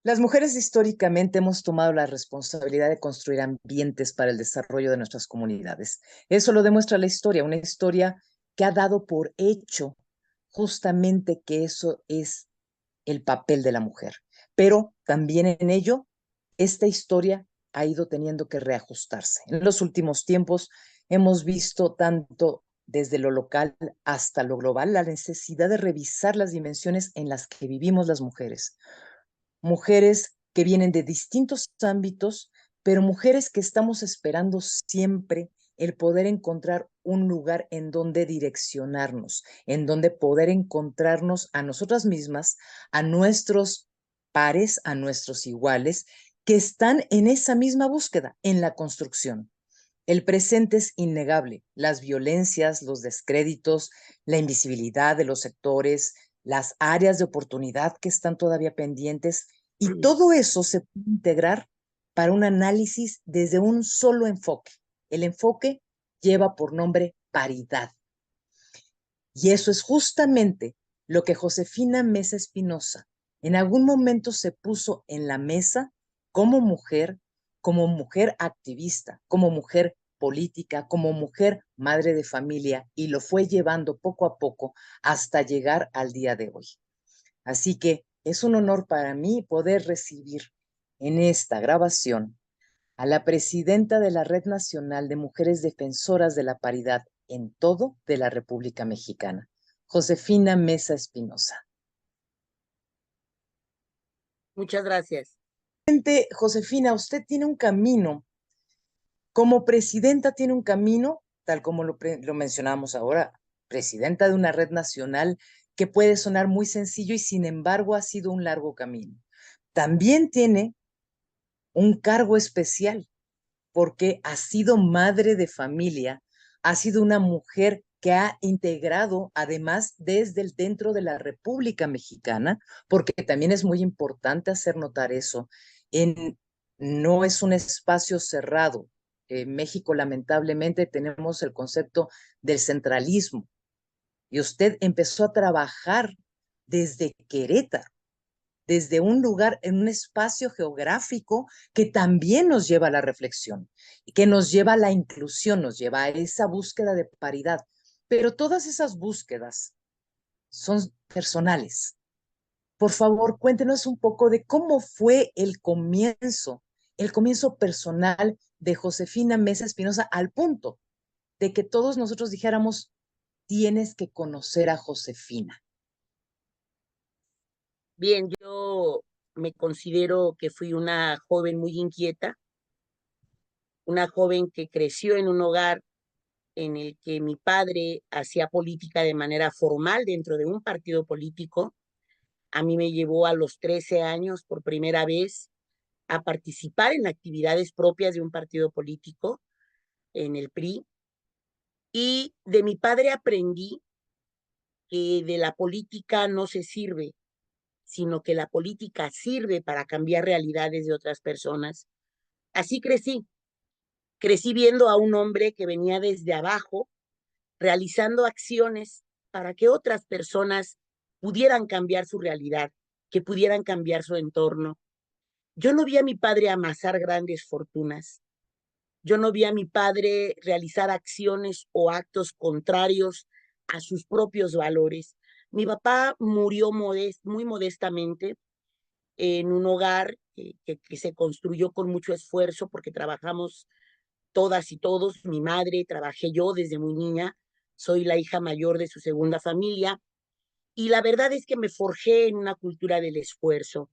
Las mujeres históricamente hemos tomado la responsabilidad de construir ambientes para el desarrollo de nuestras comunidades. Eso lo demuestra la historia, una historia que ha dado por hecho justamente que eso es el papel de la mujer. Pero también en ello, esta historia ha ido teniendo que reajustarse. En los últimos tiempos hemos visto tanto desde lo local hasta lo global la necesidad de revisar las dimensiones en las que vivimos las mujeres. Mujeres que vienen de distintos ámbitos, pero mujeres que estamos esperando siempre el poder encontrar un lugar en donde direccionarnos, en donde poder encontrarnos a nosotras mismas, a nuestros pares, a nuestros iguales, que están en esa misma búsqueda, en la construcción. El presente es innegable. Las violencias, los descréditos, la invisibilidad de los sectores, las áreas de oportunidad que están todavía pendientes, y todo eso se puede integrar para un análisis desde un solo enfoque. El enfoque lleva por nombre paridad. Y eso es justamente lo que Josefina Mesa Espinosa en algún momento se puso en la mesa como mujer activista, como mujer política, como mujer madre de familia, y lo fue llevando poco a poco hasta llegar al día de hoy. Así que es un honor para mí poder recibir en esta grabación a la presidenta de la Red Nacional de Mujeres Defensoras de la Paridad en todo de la República Mexicana, Josefina Mesa Espinosa. Muchas gracias. Josefina, usted tiene un camino, como presidenta tiene un camino, tal como lo mencionamos ahora, presidenta de una red nacional que puede sonar muy sencillo y sin embargo ha sido un largo camino. También tiene un cargo especial porque ha sido madre de familia, ha sido una mujer que ha integrado, además, desde el dentro de la República Mexicana, porque también es muy importante hacer notar eso, no es un espacio cerrado. En México, lamentablemente, tenemos el concepto del centralismo, y usted empezó a trabajar desde Querétaro, desde un lugar, en un espacio geográfico que también nos lleva a la reflexión, que nos lleva a la inclusión, nos lleva a esa búsqueda de paridad. Pero todas esas búsquedas son personales. Por favor, cuéntenos un poco de cómo fue el comienzo personal de Josefina Mesa Espinosa, al punto de que todos nosotros dijéramos, tienes que conocer a Josefina. Bien, yo me considero que fui una joven muy inquieta, una joven que creció en un hogar en el que mi padre hacía política de manera formal dentro de un partido político. A mí me llevó a los 13 años por primera vez a participar en actividades propias de un partido político, en el PRI, y de mi padre aprendí que de la política no se sirve, sino que la política sirve para cambiar realidades de otras personas. Así crecí viendo a un hombre que venía desde abajo, realizando acciones para que otras personas pudieran cambiar su realidad, que pudieran cambiar su entorno. Yo no vi a mi padre amasar grandes fortunas. Yo no vi a mi padre realizar acciones o actos contrarios a sus propios valores. Mi papá murió muy modestamente en un hogar que se construyó con mucho esfuerzo porque trabajamos todas y todos. Mi madre, trabajé yo desde muy niña, soy la hija mayor de su segunda familia, y la verdad es que me forjé en una cultura del esfuerzo.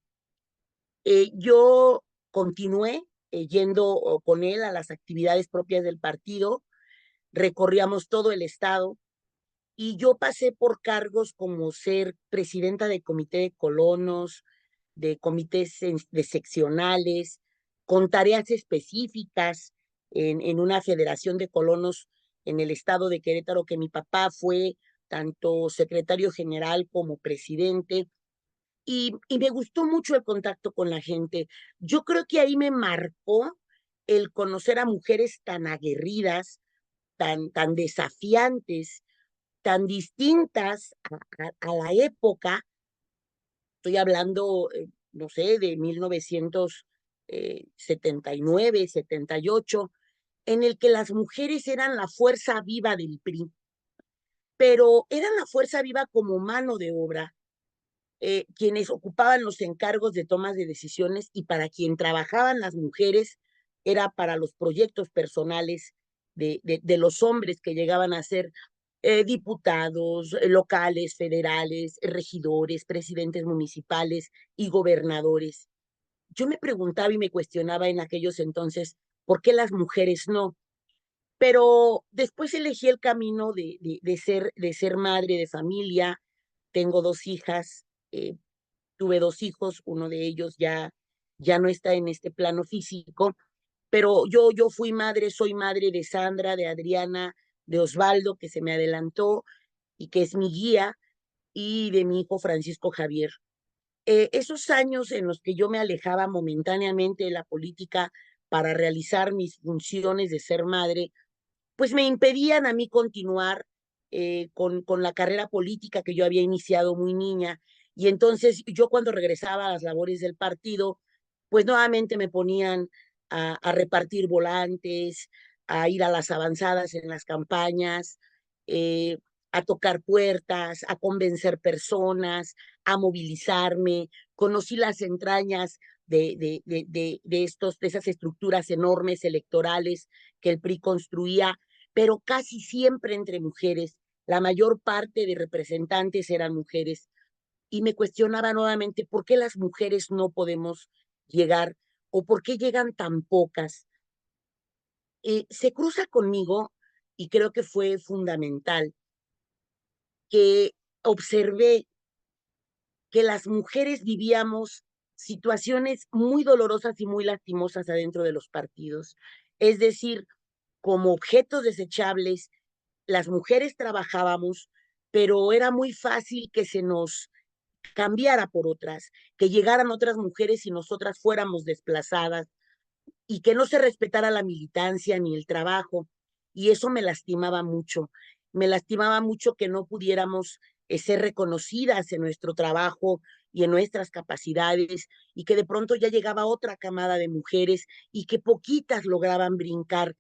Yo continué yendo con él a las actividades propias del partido, recorríamos todo el estado, y yo pasé por cargos como ser presidenta de comité de colonos, de comités de seccionales, con tareas específicas en una federación de colonos en el estado de Querétaro, que mi papá fue tanto secretario general como presidente, y me gustó mucho el contacto con la gente. Yo creo que ahí me marcó el conocer a mujeres tan aguerridas, tan desafiantes, tan distintas a la época. Estoy hablando no sé, de 1979, 78, en el que las mujeres eran la fuerza viva del PRI, pero eran la fuerza viva como mano de obra, quienes ocupaban los encargos de tomas de decisiones y para quien trabajaban las mujeres era para los proyectos personales de los hombres que llegaban a ser diputados locales, federales, regidores, presidentes municipales y gobernadores. Yo me preguntaba y me cuestionaba en aquellos entonces, ¿por qué las mujeres no? Pero después elegí el camino de ser madre de familia. Tengo dos hijas, tuve dos hijos, uno de ellos ya no está en este plano físico, pero yo fui madre, soy madre de Sandra, de Adriana, de Osvaldo, que se me adelantó y que es mi guía, y de mi hijo Francisco Javier. Esos años en los que yo me alejaba momentáneamente de la política para realizar mis funciones de ser madre, pues me impedían a mí continuar con la carrera política que yo había iniciado muy niña. Y entonces yo cuando regresaba a las labores del partido, pues nuevamente me ponían a repartir volantes, a ir a las avanzadas en las campañas, eh, a tocar puertas, a convencer personas, a movilizarme. Conocí las entrañas de esas estructuras enormes electorales que el PRI construía, pero casi siempre entre mujeres. La mayor parte de representantes eran mujeres. Y me cuestionaba nuevamente por qué las mujeres no podemos llegar o por qué llegan tan pocas. Se cruza conmigo, y creo que fue fundamental, que observé que las mujeres vivíamos situaciones muy dolorosas y muy lastimosas adentro de los partidos. Es decir, como objetos desechables, las mujeres trabajábamos, pero era muy fácil que se nos cambiara por otras, que llegaran otras mujeres y nosotras fuéramos desplazadas y que no se respetara la militancia ni el trabajo. Y eso me lastimaba mucho. Me lastimaba mucho que no pudiéramos ser reconocidas en nuestro trabajo y en nuestras capacidades y que de pronto ya llegaba otra camada de mujeres y que poquitas lograban brincar.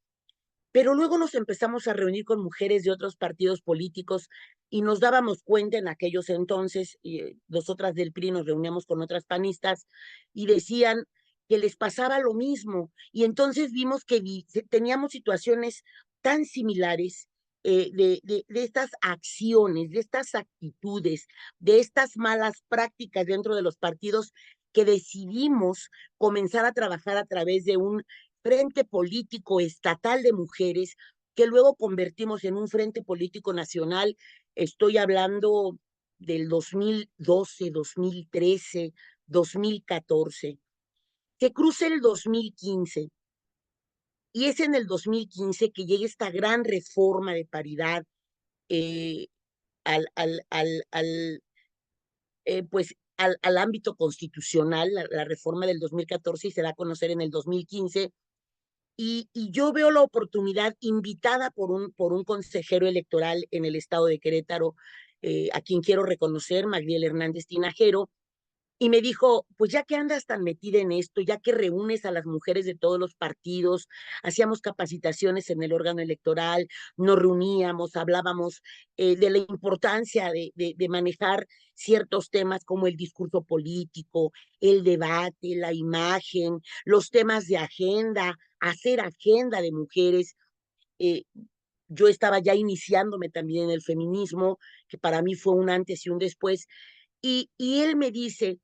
Pero luego nos empezamos a reunir con mujeres de otros partidos políticos y nos dábamos cuenta en aquellos entonces, y nosotras del PRI nos reuníamos con otras panistas y decían que les pasaba lo mismo. Y entonces vimos que teníamos situaciones tan similares, de estas acciones, de estas actitudes, de estas malas prácticas dentro de los partidos, que decidimos comenzar a trabajar a través de un frente político estatal de mujeres que luego convertimos en un frente político nacional. Estoy hablando del 2012, 2013, 2014. Se cruza el 2015 y es en el 2015 que llega esta gran reforma de paridad eh, al, al, al, al pues al ámbito constitucional, la reforma del 2014 y se da a conocer en el 2015. Y yo veo la oportunidad, invitada por un consejero electoral en el estado de Querétaro, a quien quiero reconocer, Magdiel Hernández Tinajero, y me dijo, pues ya que andas tan metida en esto, ya que reúnes a las mujeres de todos los partidos, hacíamos capacitaciones en el órgano electoral, nos reuníamos, hablábamos de la importancia de manejar ciertos temas como el discurso político, el debate, la imagen, los temas de agenda, hacer agenda de mujeres. Eh, yo estaba ya iniciándome también en el feminismo, que para mí fue un antes y un después, y él me dice,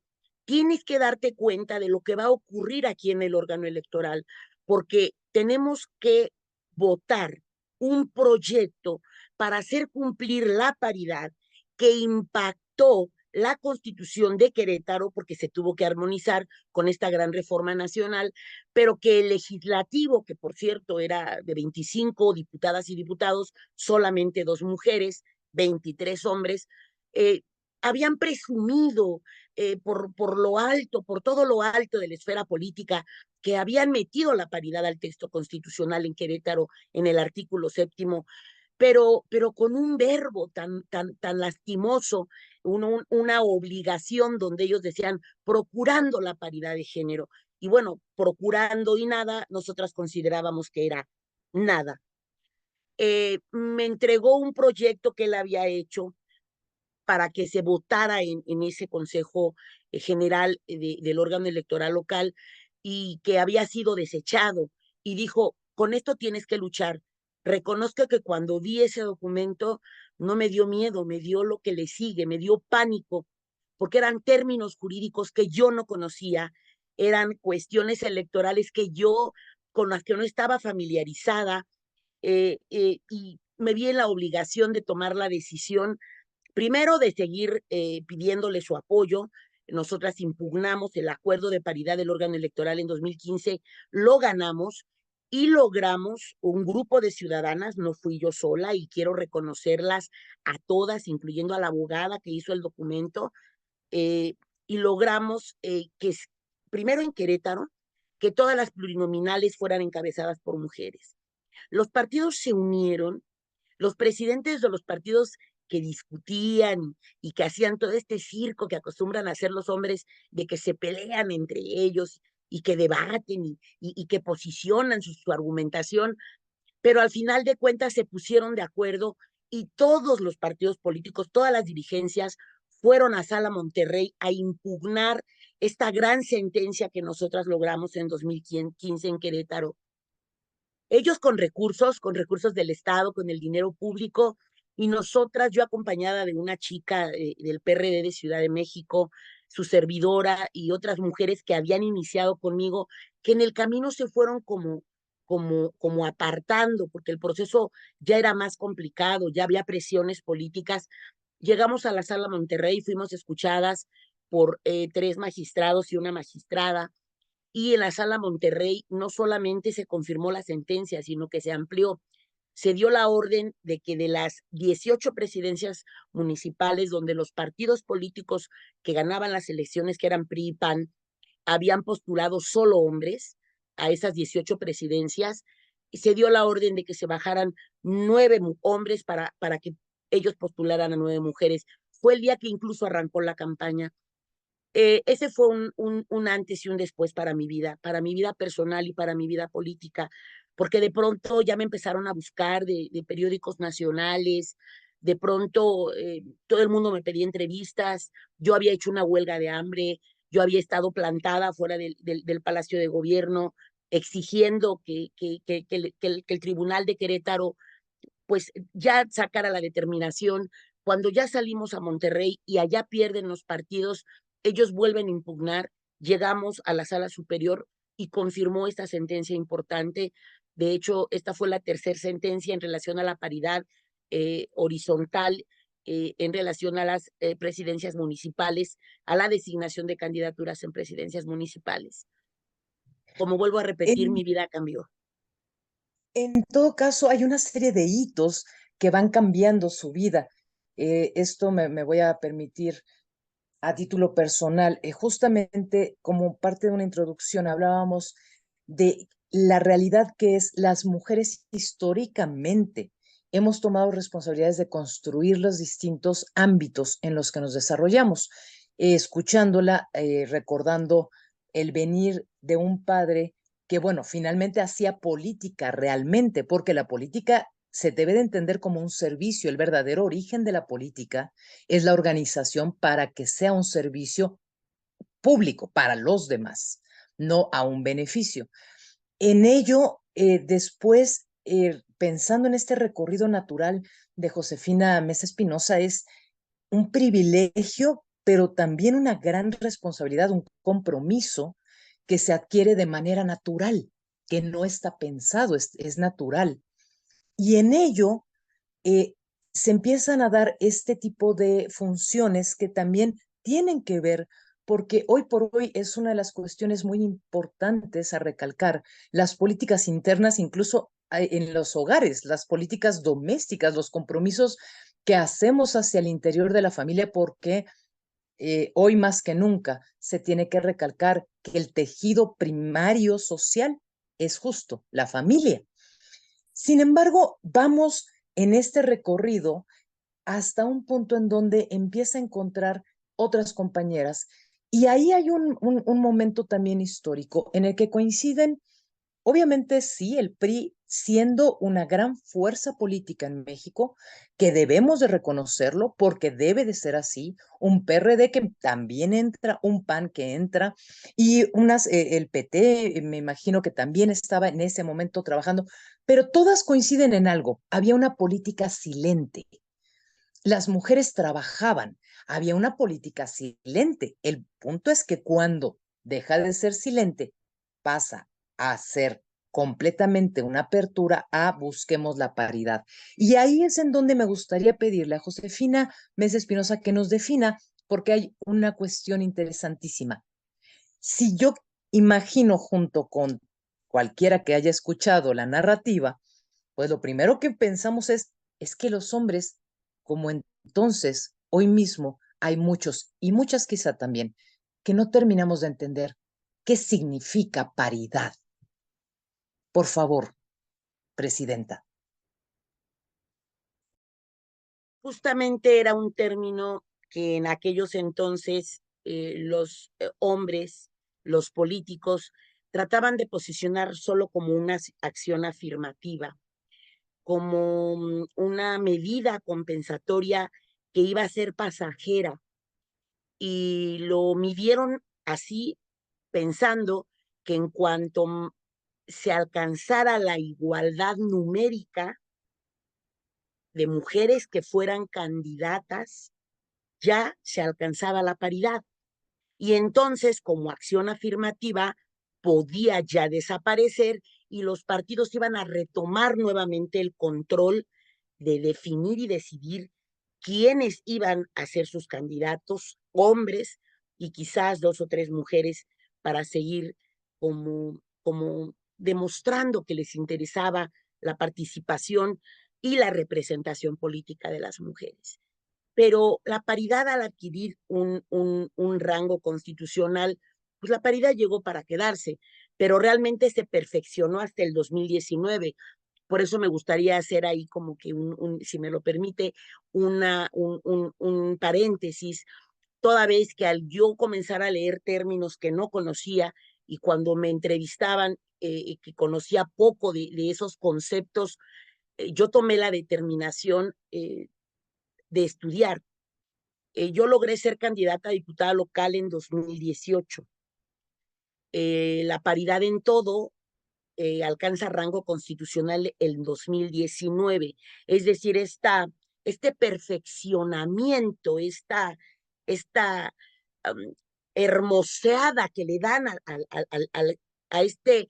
tienes que darte cuenta de lo que va a ocurrir aquí en el órgano electoral, porque tenemos que votar un proyecto para hacer cumplir la paridad que impactó la Constitución de Querétaro, porque se tuvo que armonizar con esta gran reforma nacional, pero que el legislativo, que por cierto era de 25 diputadas y diputados, solamente dos mujeres, 23 hombres, eh, habían presumido por lo alto, por todo lo alto de la esfera política, que habían metido la paridad al texto constitucional en Querétaro en el artículo 7, pero con un verbo tan lastimoso, una obligación donde ellos decían procurando la paridad de género. Y bueno, procurando y nada, nosotras considerábamos que era nada. Me entregó un proyecto que él había hecho para que se votara en ese Consejo General del órgano electoral local y que había sido desechado. Y dijo, con esto tienes que luchar. Reconozco que cuando vi ese documento no me dio miedo, me dio lo que le sigue, me dio pánico, porque eran términos jurídicos que yo no conocía, eran cuestiones electorales que yo con las que no estaba familiarizada, y me vi en la obligación de tomar la decisión, primero de seguir pidiéndole su apoyo. Nosotras impugnamos el acuerdo de paridad del órgano electoral en 2015, lo ganamos y logramos un grupo de ciudadanas, no fui yo sola y quiero reconocerlas a todas, incluyendo a la abogada que hizo el documento, eh, y logramos primero en Querétaro, que todas las plurinominales fueran encabezadas por mujeres. Los partidos se unieron, los presidentes de los partidos que discutían y que hacían todo este circo que acostumbran a hacer los hombres, de que se pelean entre ellos y que debaten y que posicionan su argumentación, pero al final de cuentas se pusieron de acuerdo y todos los partidos políticos, todas las dirigencias fueron a Sala Monterrey a impugnar esta gran sentencia que nosotras logramos en 2015 en Querétaro. Ellos con recursos del Estado, con el dinero público, y nosotras, yo acompañada de una chica del PRD de Ciudad de México, su servidora y otras mujeres que habían iniciado conmigo, que en el camino se fueron como apartando, porque el proceso ya era más complicado, ya había presiones políticas. Llegamos a la Sala Monterrey, fuimos escuchadas por 3 magistrados y una magistrada, y en la Sala Monterrey no solamente se confirmó la sentencia, sino que se amplió. Se dio la orden de que de las 18 presidencias municipales donde los partidos políticos que ganaban las elecciones, que eran PRI y PAN, habían postulado solo hombres a esas 18 presidencias, y se dio la orden de que se bajaran 9 hombres para que ellos postularan a 9 mujeres. Fue el día que incluso arrancó la campaña. Ese fue un antes y un después para mi vida personal y para mi vida política, porque de pronto ya me empezaron a buscar de periódicos nacionales, de pronto todo el mundo me pedía entrevistas, yo había hecho una huelga de hambre, yo había estado plantada fuera del Palacio de Gobierno exigiendo que el Tribunal de Querétaro pues ya sacara la determinación. Cuando ya salimos a Monterrey y allá pierden los partidos, ellos vuelven a impugnar, llegamos a la sala superior y confirmó esta sentencia importante. De hecho, esta fue la tercera sentencia en relación a la paridad horizontal, en relación a las presidencias municipales, a la designación de candidaturas en presidencias municipales. Como vuelvo a repetir, En, mi vida cambió. en todo caso, hay una serie de hitos que van cambiando su vida. Esto me voy a permitir a título personal. Justamente como parte de una introducción hablábamos de la realidad que es las mujeres históricamente. Hemos tomado responsabilidades de construir los distintos ámbitos en los que nos desarrollamos. Escuchándola, recordando el venir de un padre que, bueno, finalmente hacía política realmente, porque la política se debe de entender como un servicio. El verdadero origen de la política es la organización para que sea un servicio público para los demás, no a un beneficio. En ello, después, pensando en este recorrido natural de Josefina Mesa Espinosa, es un privilegio, pero también una gran responsabilidad, un compromiso que se adquiere de manera natural, que no está pensado, es natural. Y en ello eh, se empiezan a dar este tipo de funciones que también tienen que ver, porque hoy por hoy es una de las cuestiones muy importantes a recalcar, las políticas internas, incluso en los hogares, las políticas domésticas, los compromisos que hacemos hacia el interior de la familia, porque hoy más que nunca se tiene que recalcar que el tejido primario social es justo la familia. Sin embargo, vamos en este recorrido hasta un punto en donde empieza a encontrar otras compañeras. Y ahí hay un momento también histórico en el que coinciden, obviamente sí, el PRI siendo una gran fuerza política en México, que debemos de reconocerlo porque debe de ser así, un PRD que también entra, un PAN que entra, y el PT, me imagino que también estaba en ese momento trabajando, pero todas coinciden en algo, había una política silente, las mujeres trabajaban, había una política silente. El punto es que cuando deja de ser silente, pasa a ser completamente una apertura a busquemos la paridad. Y ahí es en donde me gustaría pedirle a Josefina Mesa Espinosa que nos defina, porque hay una cuestión interesantísima. Si yo imagino junto con cualquiera que haya escuchado la narrativa, pues lo primero que pensamos es que los hombres, como entonces, hoy mismo, hay muchos, y muchas quizá también, que no terminamos de entender qué significa paridad. Por favor, presidenta. Justamente era un término que en aquellos entonces los hombres, los políticos, trataban de posicionar solo como una acción afirmativa, como una medida compensatoria que iba a ser pasajera, y lo midieron así pensando que en cuanto se alcanzara la igualdad numérica de mujeres que fueran candidatas, ya se alcanzaba la paridad. Y entonces, como acción afirmativa, podía ya desaparecer y los partidos iban a retomar nuevamente el control de definir y decidir quiénes iban a ser sus candidatos, hombres, y quizás dos o tres mujeres, para seguir como demostrando que les interesaba la participación y la representación política de las mujeres. Pero la paridad, al adquirir un rango constitucional, pues la paridad llegó para quedarse, pero realmente se perfeccionó hasta el 2019. Por eso me gustaría hacer ahí como que, si me lo permite, un paréntesis, toda vez que al yo comenzar a leer términos que no conocía y cuando me entrevistaban, que conocía poco de esos conceptos, yo tomé la determinación de estudiar. Yo logré ser candidata a diputada local en 2018. La paridad en todo alcanza rango constitucional en 2019. Es decir, este perfeccionamiento, esta um, hermoseada que le dan a este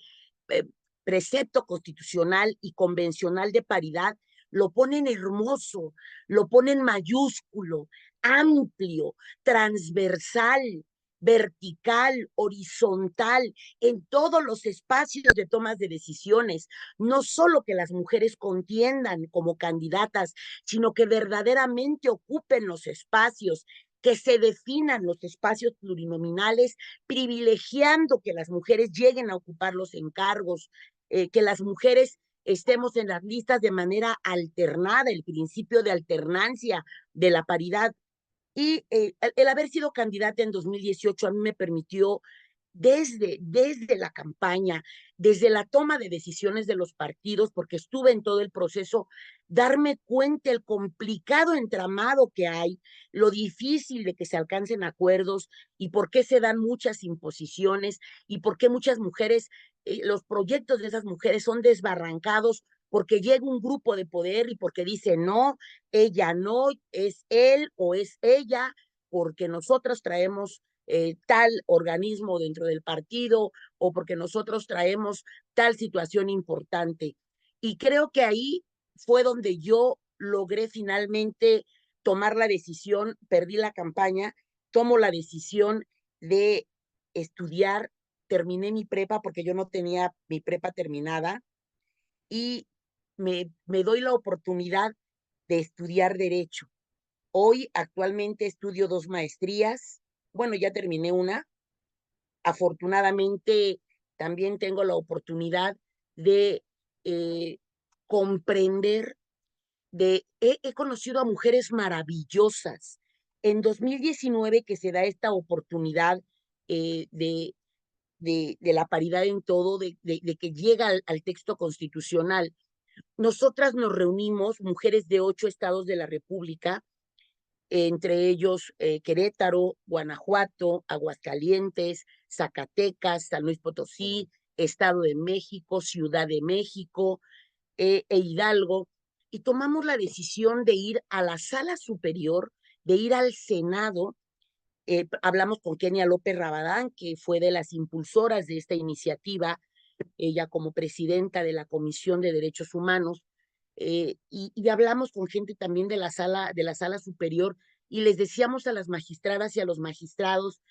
eh, precepto constitucional y convencional de paridad, lo ponen hermoso, lo ponen mayúsculo, amplio, transversal, vertical, horizontal, en todos los espacios de tomas de decisiones. No solo que las mujeres contiendan como candidatas, sino que verdaderamente ocupen los espacios, que se definan los espacios plurinominales, privilegiando que las mujeres lleguen a ocupar los encargos, que las mujeres estemos en las listas de manera alternada, el principio de alternancia de la paridad. Y el haber sido candidata en 2018 a mí me permitió desde la campaña, desde la toma de decisiones de los partidos, porque estuve en todo el proceso, darme cuenta el complicado entramado que hay, lo difícil de que se alcancen acuerdos y por qué se dan muchas imposiciones y por qué muchas mujeres, los proyectos de esas mujeres son desbarrancados porque llega un grupo de poder y porque dice no, ella no, es él o es ella, porque nosotros traemos tal organismo dentro del partido o porque nosotros traemos tal situación importante. Y creo que ahí fue donde yo logré finalmente tomar la decisión, perdí la campaña, tomo la decisión de estudiar, terminé mi prepa porque yo no tenía mi prepa terminada y me doy la oportunidad de estudiar derecho. Hoy actualmente estudio 2 maestrías, bueno, ya terminé una. Afortunadamente, también tengo la oportunidad de comprender he conocido a mujeres maravillosas. En 2019 que se da esta oportunidad de la paridad en todo, de que llega al texto constitucional, nosotras nos reunimos, mujeres de 8 estados de la República, entre ellos Querétaro, Guanajuato, Aguascalientes, Zacatecas, San Luis Potosí, Estado de México, Ciudad de México e Hidalgo, y tomamos la decisión de ir a la sala superior, de ir al Senado. Hablamos con Kenia López Rabadán, que fue de las impulsoras de esta iniciativa, ella como presidenta de la Comisión de Derechos Humanos, y hablamos con gente también de la sala superior, y les decíamos a las magistradas y a los magistrados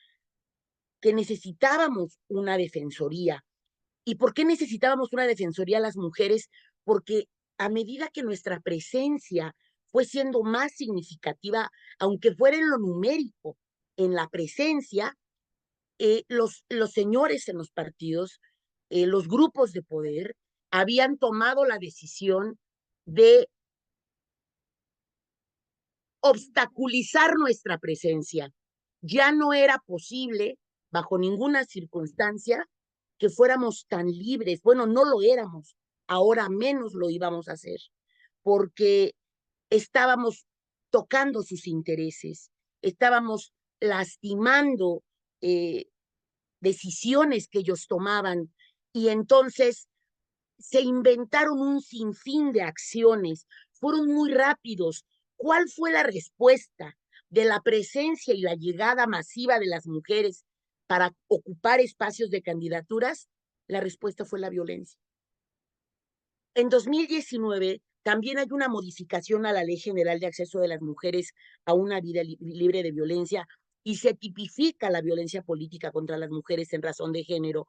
que necesitábamos una defensoría. ¿Y por qué necesitábamos una defensoría a las mujeres? Porque a medida que nuestra presencia fue siendo más significativa, aunque fuera en lo numérico, en la presencia, los señores en los partidos, los grupos de poder, habían tomado la decisión de obstaculizar nuestra presencia. Ya no era posible, bajo ninguna circunstancia, que fuéramos tan libres. Bueno, no lo éramos, ahora menos lo íbamos a hacer, porque estábamos tocando sus intereses, estábamos lastimando decisiones que ellos tomaban, y entonces se inventaron un sinfín de acciones, fueron muy rápidos. ¿Cuál fue la respuesta de la presencia y la llegada masiva de las mujeres para ocupar espacios de candidaturas? La respuesta fue la violencia. En 2019 también hay una modificación a la Ley General de Acceso de las Mujeres a una vida libre de violencia, y se tipifica la violencia política contra las mujeres en razón de género.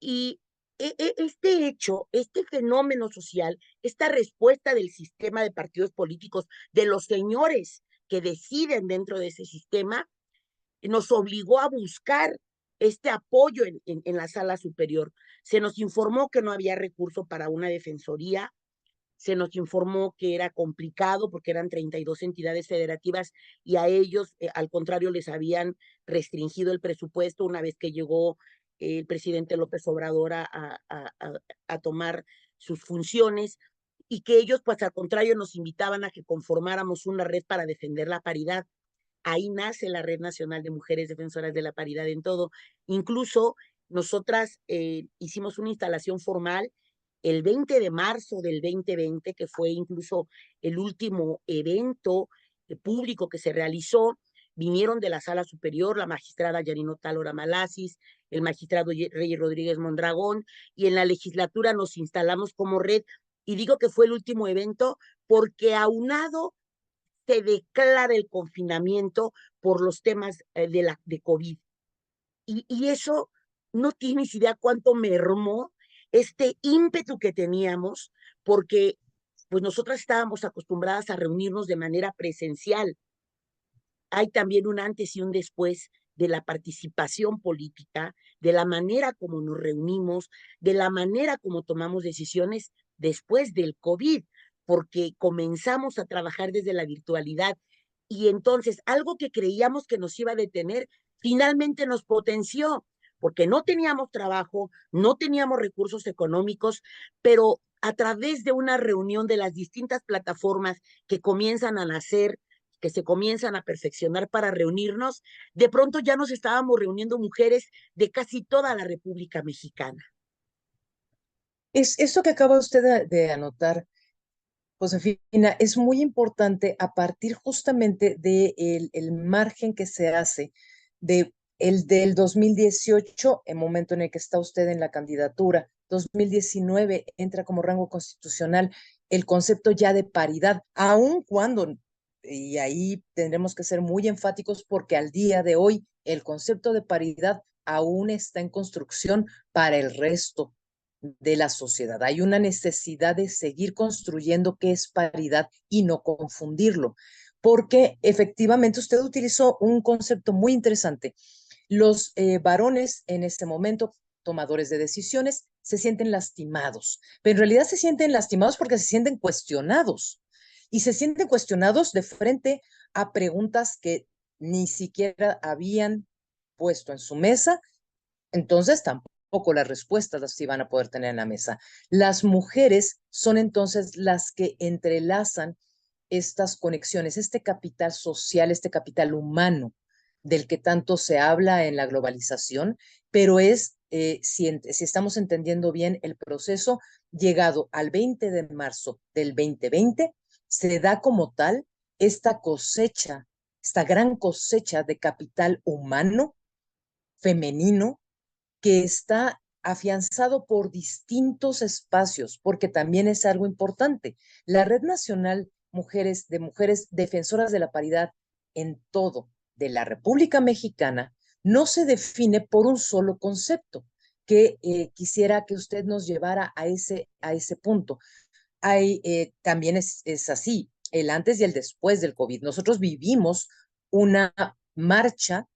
Y este hecho, este fenómeno social, esta respuesta del sistema de partidos políticos, de los señores que deciden dentro de ese sistema, nos obligó a buscar este apoyo en la sala superior. Se nos informó que no había recurso para una defensoría, se nos informó que era complicado porque eran 32 entidades federativas, y a ellos, al contrario, les habían restringido el presupuesto una vez que llegó el presidente López Obrador a tomar sus funciones, y que ellos, pues al contrario, nos invitaban a que conformáramos una red para defender la paridad. Ahí nace la Red Nacional de Mujeres Defensoras de la Paridad en todo. Incluso nosotras hicimos una instalación formal el 20 de marzo del 2020, que fue incluso el último evento público que se realizó. Vinieron de la Sala Superior la magistrada Yanino Tálora Malasis, el magistrado Reyes Rodríguez Mondragón, y en la legislatura nos instalamos como red. Y digo que fue el último evento porque aunado se declara el confinamiento por los temas de COVID. Y eso no tienes idea cuánto mermó este ímpetu que teníamos, porque pues nosotras estábamos acostumbradas a reunirnos de manera presencial. Hay también un antes y un después de la participación política, de la manera como nos reunimos, de la manera como tomamos decisiones después del COVID, porque comenzamos a trabajar desde la virtualidad, y entonces algo que creíamos que nos iba a detener, finalmente nos potenció, porque no teníamos trabajo, no teníamos recursos económicos, pero a través de una reunión de las distintas plataformas que comienzan a nacer, que se comienzan a perfeccionar para reunirnos, de pronto ya nos estábamos reuniendo mujeres de casi toda la República Mexicana. Es esto que acaba usted de anotar, Josefina, es muy importante a partir justamente del el margen que se hace de el del 2018, el momento en el que está usted en la candidatura. 2019 entra como rango constitucional el concepto ya de paridad, aun cuando, y ahí tendremos que ser muy enfáticos porque al día de hoy el concepto de paridad aún está en construcción para el resto de la sociedad. Hay una necesidad de seguir construyendo qué es paridad y no confundirlo, porque efectivamente usted utilizó un concepto muy interesante. Los varones en este momento, tomadores de decisiones, se sienten lastimados, pero en realidad se sienten lastimados porque se sienten cuestionados. y se sienten cuestionados de frente a preguntas que ni siquiera habían puesto en su mesa, entonces tampoco las respuestas las iban a poder tener en la mesa. Las mujeres son entonces las que entrelazan estas conexiones, este capital social, este capital humano del que tanto se habla en la globalización, pero es, si estamos entendiendo bien el proceso, llegado al 20 de marzo del 2020, se da como tal esta cosecha, esta gran cosecha de capital humano femenino que está afianzado por distintos espacios, porque también es algo importante. La Red Nacional Mujeres Defensoras de la Paridad en todo de la República Mexicana no se define por un solo concepto, que quisiera que usted nos llevara a ese punto. También es así, el antes y el después del COVID. Nosotros vivimos una marcha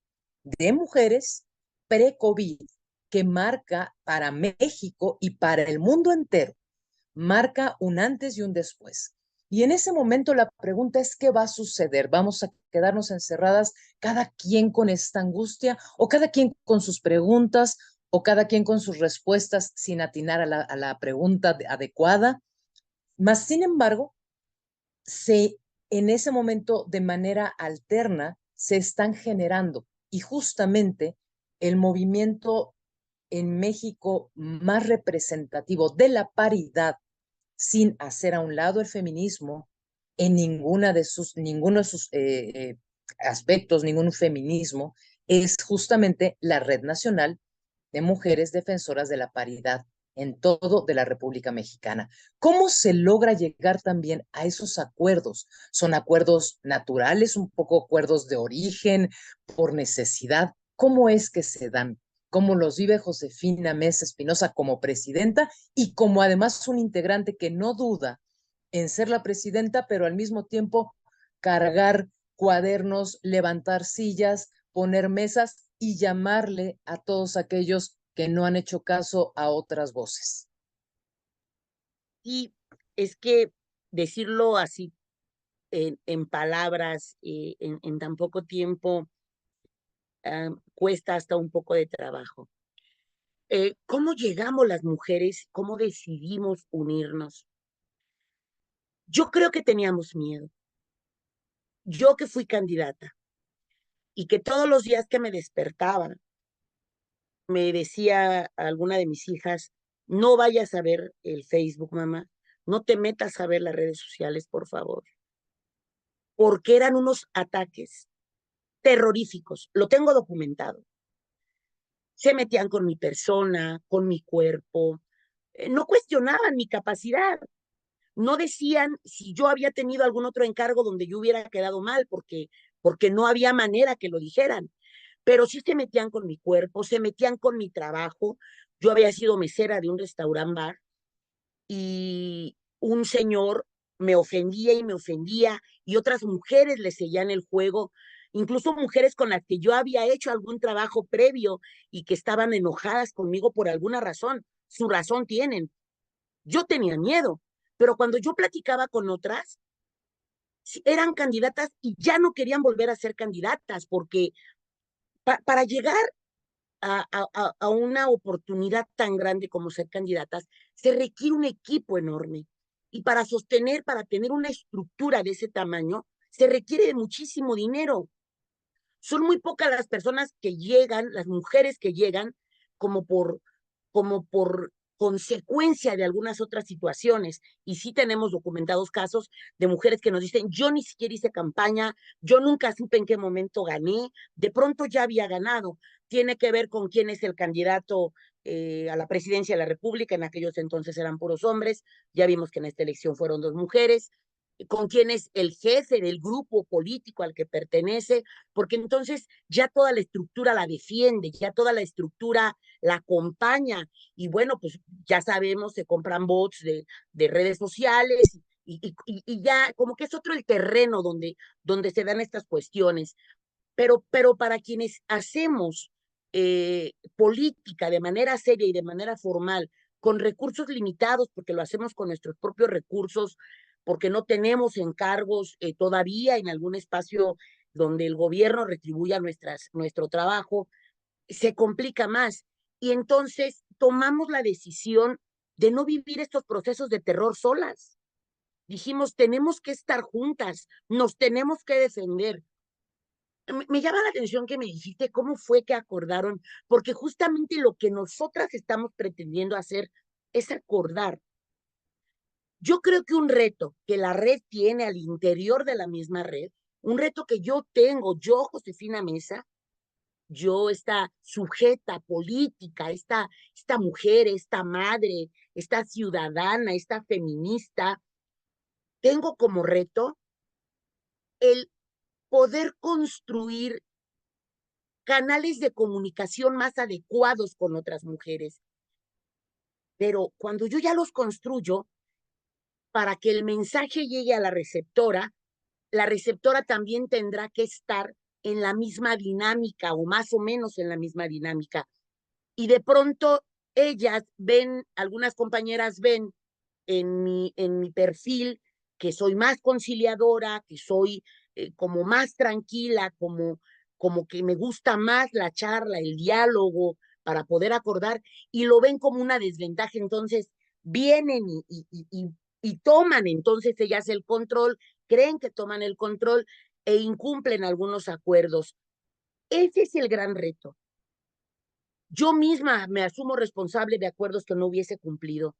de mujeres pre-COVID que marca para México y para el mundo entero, marca un antes y un después. Y en ese momento la pregunta es, ¿qué va a suceder? ¿Vamos a quedarnos encerradas cada quien con esta angustia o cada quien con sus preguntas o cada quien con sus respuestas sin atinar a la pregunta adecuada? Más sin embargo, en ese momento de manera alterna se están generando y justamente el movimiento en México más representativo de la paridad sin hacer a un lado el feminismo en ninguno de sus aspectos, ningún feminismo, es justamente la Red Nacional de Mujeres Defensoras de la Paridad en todo de la República Mexicana. ¿Cómo se logra llegar también a esos acuerdos? ¿Son acuerdos naturales, un poco acuerdos de origen, por necesidad? ¿Cómo es que se dan? ¿Cómo los vive Josefina Mesa Espinosa como presidenta y como además un integrante que no duda en ser la presidenta, pero al mismo tiempo cargar cuadernos, levantar sillas, poner mesas y llamarle a todos aquellos que no han hecho caso a otras voces? Y es que decirlo así en palabras, en tan poco tiempo, cuesta hasta un poco de trabajo. ¿Cómo llegamos las mujeres? ¿Cómo decidimos unirnos? Yo creo que teníamos miedo. Yo que fui candidata y que todos los días que me despertaba, me decía alguna de mis hijas, no vayas a ver el Facebook, mamá, no te metas a ver las redes sociales, por favor, porque eran unos ataques terroríficos, lo tengo documentado. Se metían con mi persona, con mi cuerpo, no cuestionaban mi capacidad, no decían si yo había tenido algún otro encargo donde yo hubiera quedado mal, porque no había manera que lo dijeran, pero sí se metían con mi cuerpo, se metían con mi trabajo. Yo había sido mesera de un restaurant bar y un señor me ofendía y me ofendía y otras mujeres le seguían el juego, incluso mujeres con las que yo había hecho algún trabajo previo y que estaban enojadas conmigo por alguna razón. Su razón tienen. Yo tenía miedo, pero cuando yo platicaba con otras, eran candidatas y ya no querían volver a ser candidatas porque para llegar a una oportunidad tan grande como ser candidatas, se requiere un equipo enorme. Y para sostener, para tener una estructura de ese tamaño, se requiere de muchísimo dinero. Son muy pocas las personas que llegan, las mujeres que llegan como por, como por consecuencia de algunas otras situaciones. Y sí tenemos documentados casos de mujeres que nos dicen, yo ni siquiera hice campaña, yo nunca supe en qué momento gané, de pronto ya había ganado. Tiene que ver con quién es el candidato a la presidencia de la República, en aquellos entonces eran puros hombres, ya vimos que en esta elección fueron dos mujeres, con quién es el jefe del grupo político al que pertenece, porque entonces ya toda la estructura la defiende, ya toda la estructura la acompaña, y bueno, pues ya sabemos, se compran bots de redes sociales, y ya como que es otro el terreno donde se dan estas cuestiones, pero para quienes hacemos política de manera seria y de manera formal, con recursos limitados, porque lo hacemos con nuestros propios recursos, porque no tenemos encargos todavía en algún espacio donde el gobierno retribuya nuestro trabajo, se complica más. Y entonces tomamos la decisión de no vivir estos procesos de terror solas. Dijimos, tenemos que estar juntas, nos tenemos que defender. Me llama la atención que me dijiste cómo fue que acordaron, porque justamente lo que nosotras estamos pretendiendo hacer es acordar. Yo creo que un reto que la red tiene al interior de la misma red, un reto que yo tengo, yo, Josefina Mesa, yo, esta sujeta política, esta mujer, esta madre, esta ciudadana, esta feminista, tengo como reto el poder construir canales de comunicación más adecuados con otras mujeres. Pero cuando yo ya los construyo, para que el mensaje llegue a la receptora también tendrá que estar en la misma dinámica o más o menos en la misma dinámica. Y de pronto ellas ven, algunas compañeras ven en mi perfil que soy más conciliadora, que soy como más tranquila, como que me gusta más la charla, el diálogo para poder acordar y lo ven como una desventaja. Entonces vienen y toman entonces ellas el control, creen que toman el control e incumplen algunos acuerdos. Ese es el gran reto. Yo misma me asumo responsable de acuerdos que no hubiese cumplido.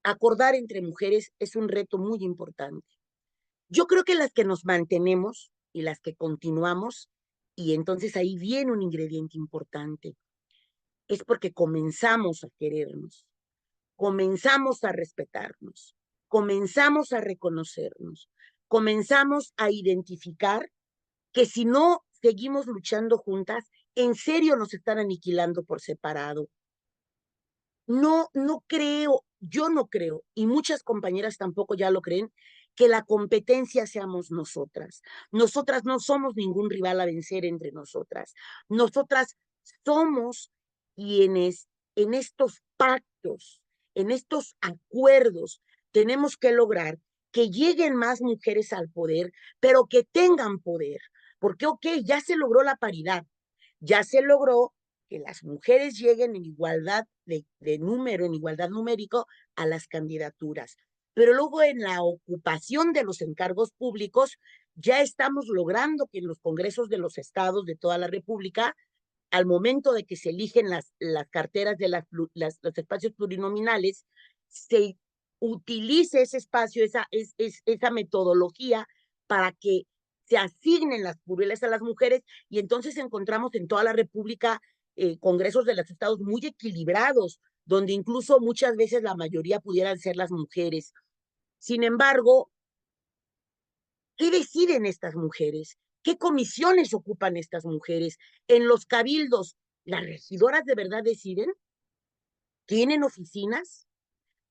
Acordar entre mujeres es un reto muy importante. Yo creo que las que nos mantenemos y las que continuamos, y entonces ahí viene un ingrediente importante, es porque comenzamos a querernos, comenzamos a respetarnos, comenzamos a reconocernos, comenzamos a identificar que si no seguimos luchando juntas, en serio nos están aniquilando por separado. No creo, yo no creo, y muchas compañeras tampoco ya lo creen, que la competencia seamos nosotras. Nosotras no somos ningún rival a vencer entre nosotras. Nosotras somos quienes en estos pactos, en estos acuerdos, tenemos que lograr que lleguen más mujeres al poder, pero que tengan poder. Porque, ok, ya se logró la paridad, ya se logró que las mujeres lleguen en igualdad de número, en igualdad numérico a las candidaturas. Pero luego en la ocupación de los encargos públicos ya estamos logrando que en los congresos de los estados de toda la República, al momento de que se eligen las carteras de los espacios plurinominales, se utilice ese espacio, esa metodología para que se asignen las curules a las mujeres y entonces encontramos en toda la República congresos de los estados muy equilibrados, donde incluso muchas veces la mayoría pudieran ser las mujeres. Sin embargo, ¿qué deciden estas mujeres? ¿Qué comisiones ocupan estas mujeres? En los cabildos, ¿las regidoras de verdad deciden? ¿Tienen oficinas?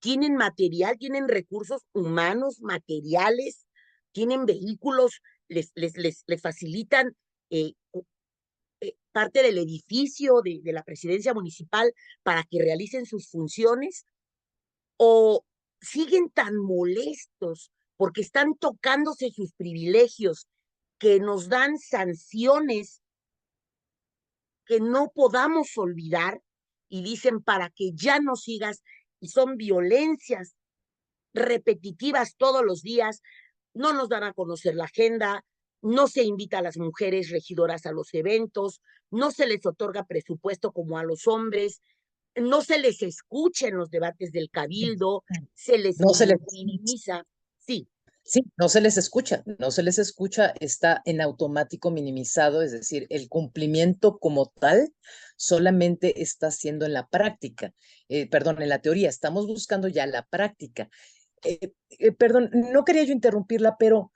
¿Tienen material? ¿Tienen recursos humanos, materiales? ¿Tienen vehículos? ¿Les facilitan eh, parte del edificio de la presidencia municipal para que realicen sus funciones? ¿O siguen tan molestos porque están tocándose sus privilegios que nos dan sanciones que no podamos olvidar y dicen para que ya no sigas y son violencias repetitivas todos los días, no nos dan a conocer la agenda, no se invita a las mujeres regidoras a los eventos, no se les otorga presupuesto como a los hombres, no se les escucha en los debates del cabildo, se les No se les minimiza. Sí, Sí, no se les escucha, no se les escucha, está en automático minimizado, es decir, el cumplimiento como tal solamente está siendo en la práctica, perdón, en la teoría, estamos buscando ya la práctica. Perdón, no quería yo interrumpirla, pero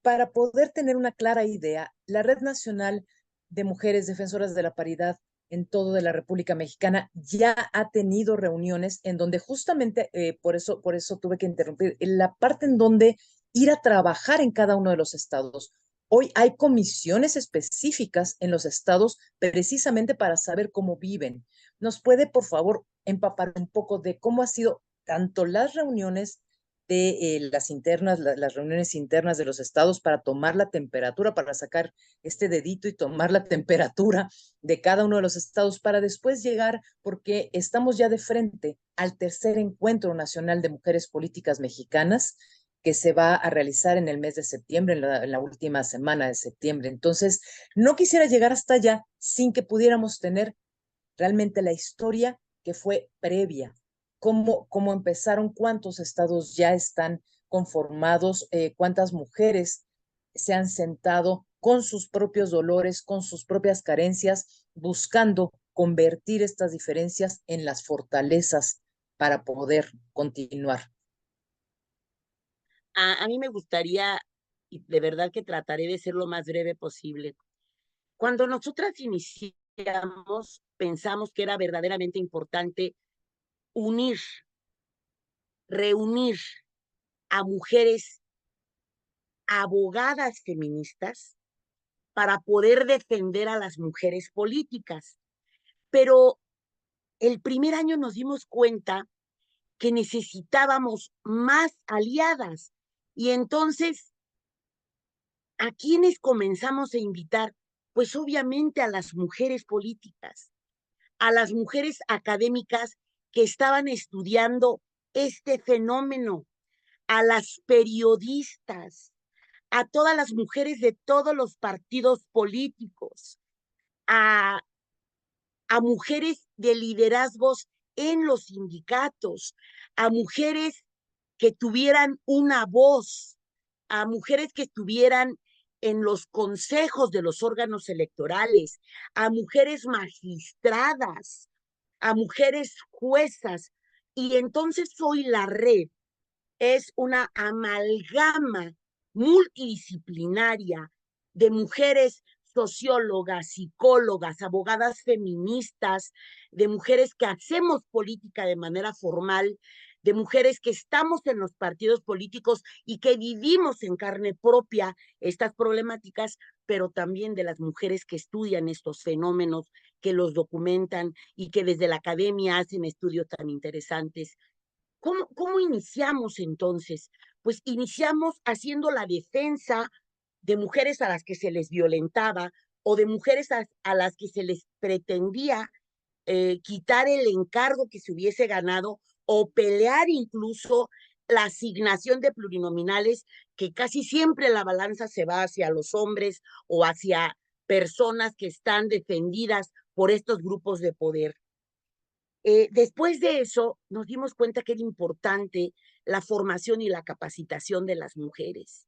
para poder tener una clara idea, la Red Nacional de Mujeres Defensoras de la Paridad en todo de la República Mexicana ya ha tenido reuniones en donde justamente, por eso tuve que interrumpir, en la parte en donde ir a trabajar en cada uno de los estados. Hoy hay comisiones específicas en los estados precisamente para saber cómo viven. ¿Nos puede, por favor, empapar un poco de cómo ha sido tanto las reuniones de las internas, las reuniones internas de los estados para tomar la temperatura, para sacar este dedito y tomar la temperatura de cada uno de los estados para después llegar, porque estamos ya de frente al tercer encuentro nacional de mujeres políticas mexicanas que se va a realizar en el mes de septiembre, en la última semana de septiembre. Entonces, no quisiera llegar hasta allá sin que pudiéramos tener realmente la historia que fue previa, cómo empezaron, cuántos estados ya están conformados, cuántas mujeres se han sentado con sus propios dolores, con sus propias carencias, buscando convertir estas diferencias en las fortalezas para poder continuar. A mí me gustaría, y de verdad que trataré de ser lo más breve posible. Cuando nosotras iniciamos, pensamos que era verdaderamente importante unir, reunir a mujeres abogadas feministas para poder defender a las mujeres políticas. Pero el primer año nos dimos cuenta que necesitábamos más aliadas. Y entonces, ¿a quiénes comenzamos a invitar? Pues obviamente a las mujeres políticas, a las mujeres académicas que estaban estudiando este fenómeno, a las periodistas, a todas las mujeres de todos los partidos políticos, a, a mujeres de liderazgos en los sindicatos, a mujeres que tuvieran una voz, a mujeres que estuvieran en los consejos de los órganos electorales, a mujeres magistradas, a mujeres juezas. Y entonces hoy la red es una amalgama multidisciplinaria de mujeres sociólogas, psicólogas, abogadas feministas, de mujeres que hacemos política de manera formal, de mujeres que estamos en los partidos políticos y que vivimos en carne propia estas problemáticas, pero también de las mujeres que estudian estos fenómenos, que los documentan y que desde la academia hacen estudios tan interesantes. ¿Cómo iniciamos entonces? Pues iniciamos haciendo la defensa de mujeres a las que se les violentaba o de mujeres a las que se les pretendía quitar el encargo que se hubiese ganado o pelear incluso la asignación de plurinominales, que casi siempre la balanza se va hacia los hombres o hacia personas que están defendidas por estos grupos de poder. Después de eso, nos dimos cuenta que era importante la formación y la capacitación de las mujeres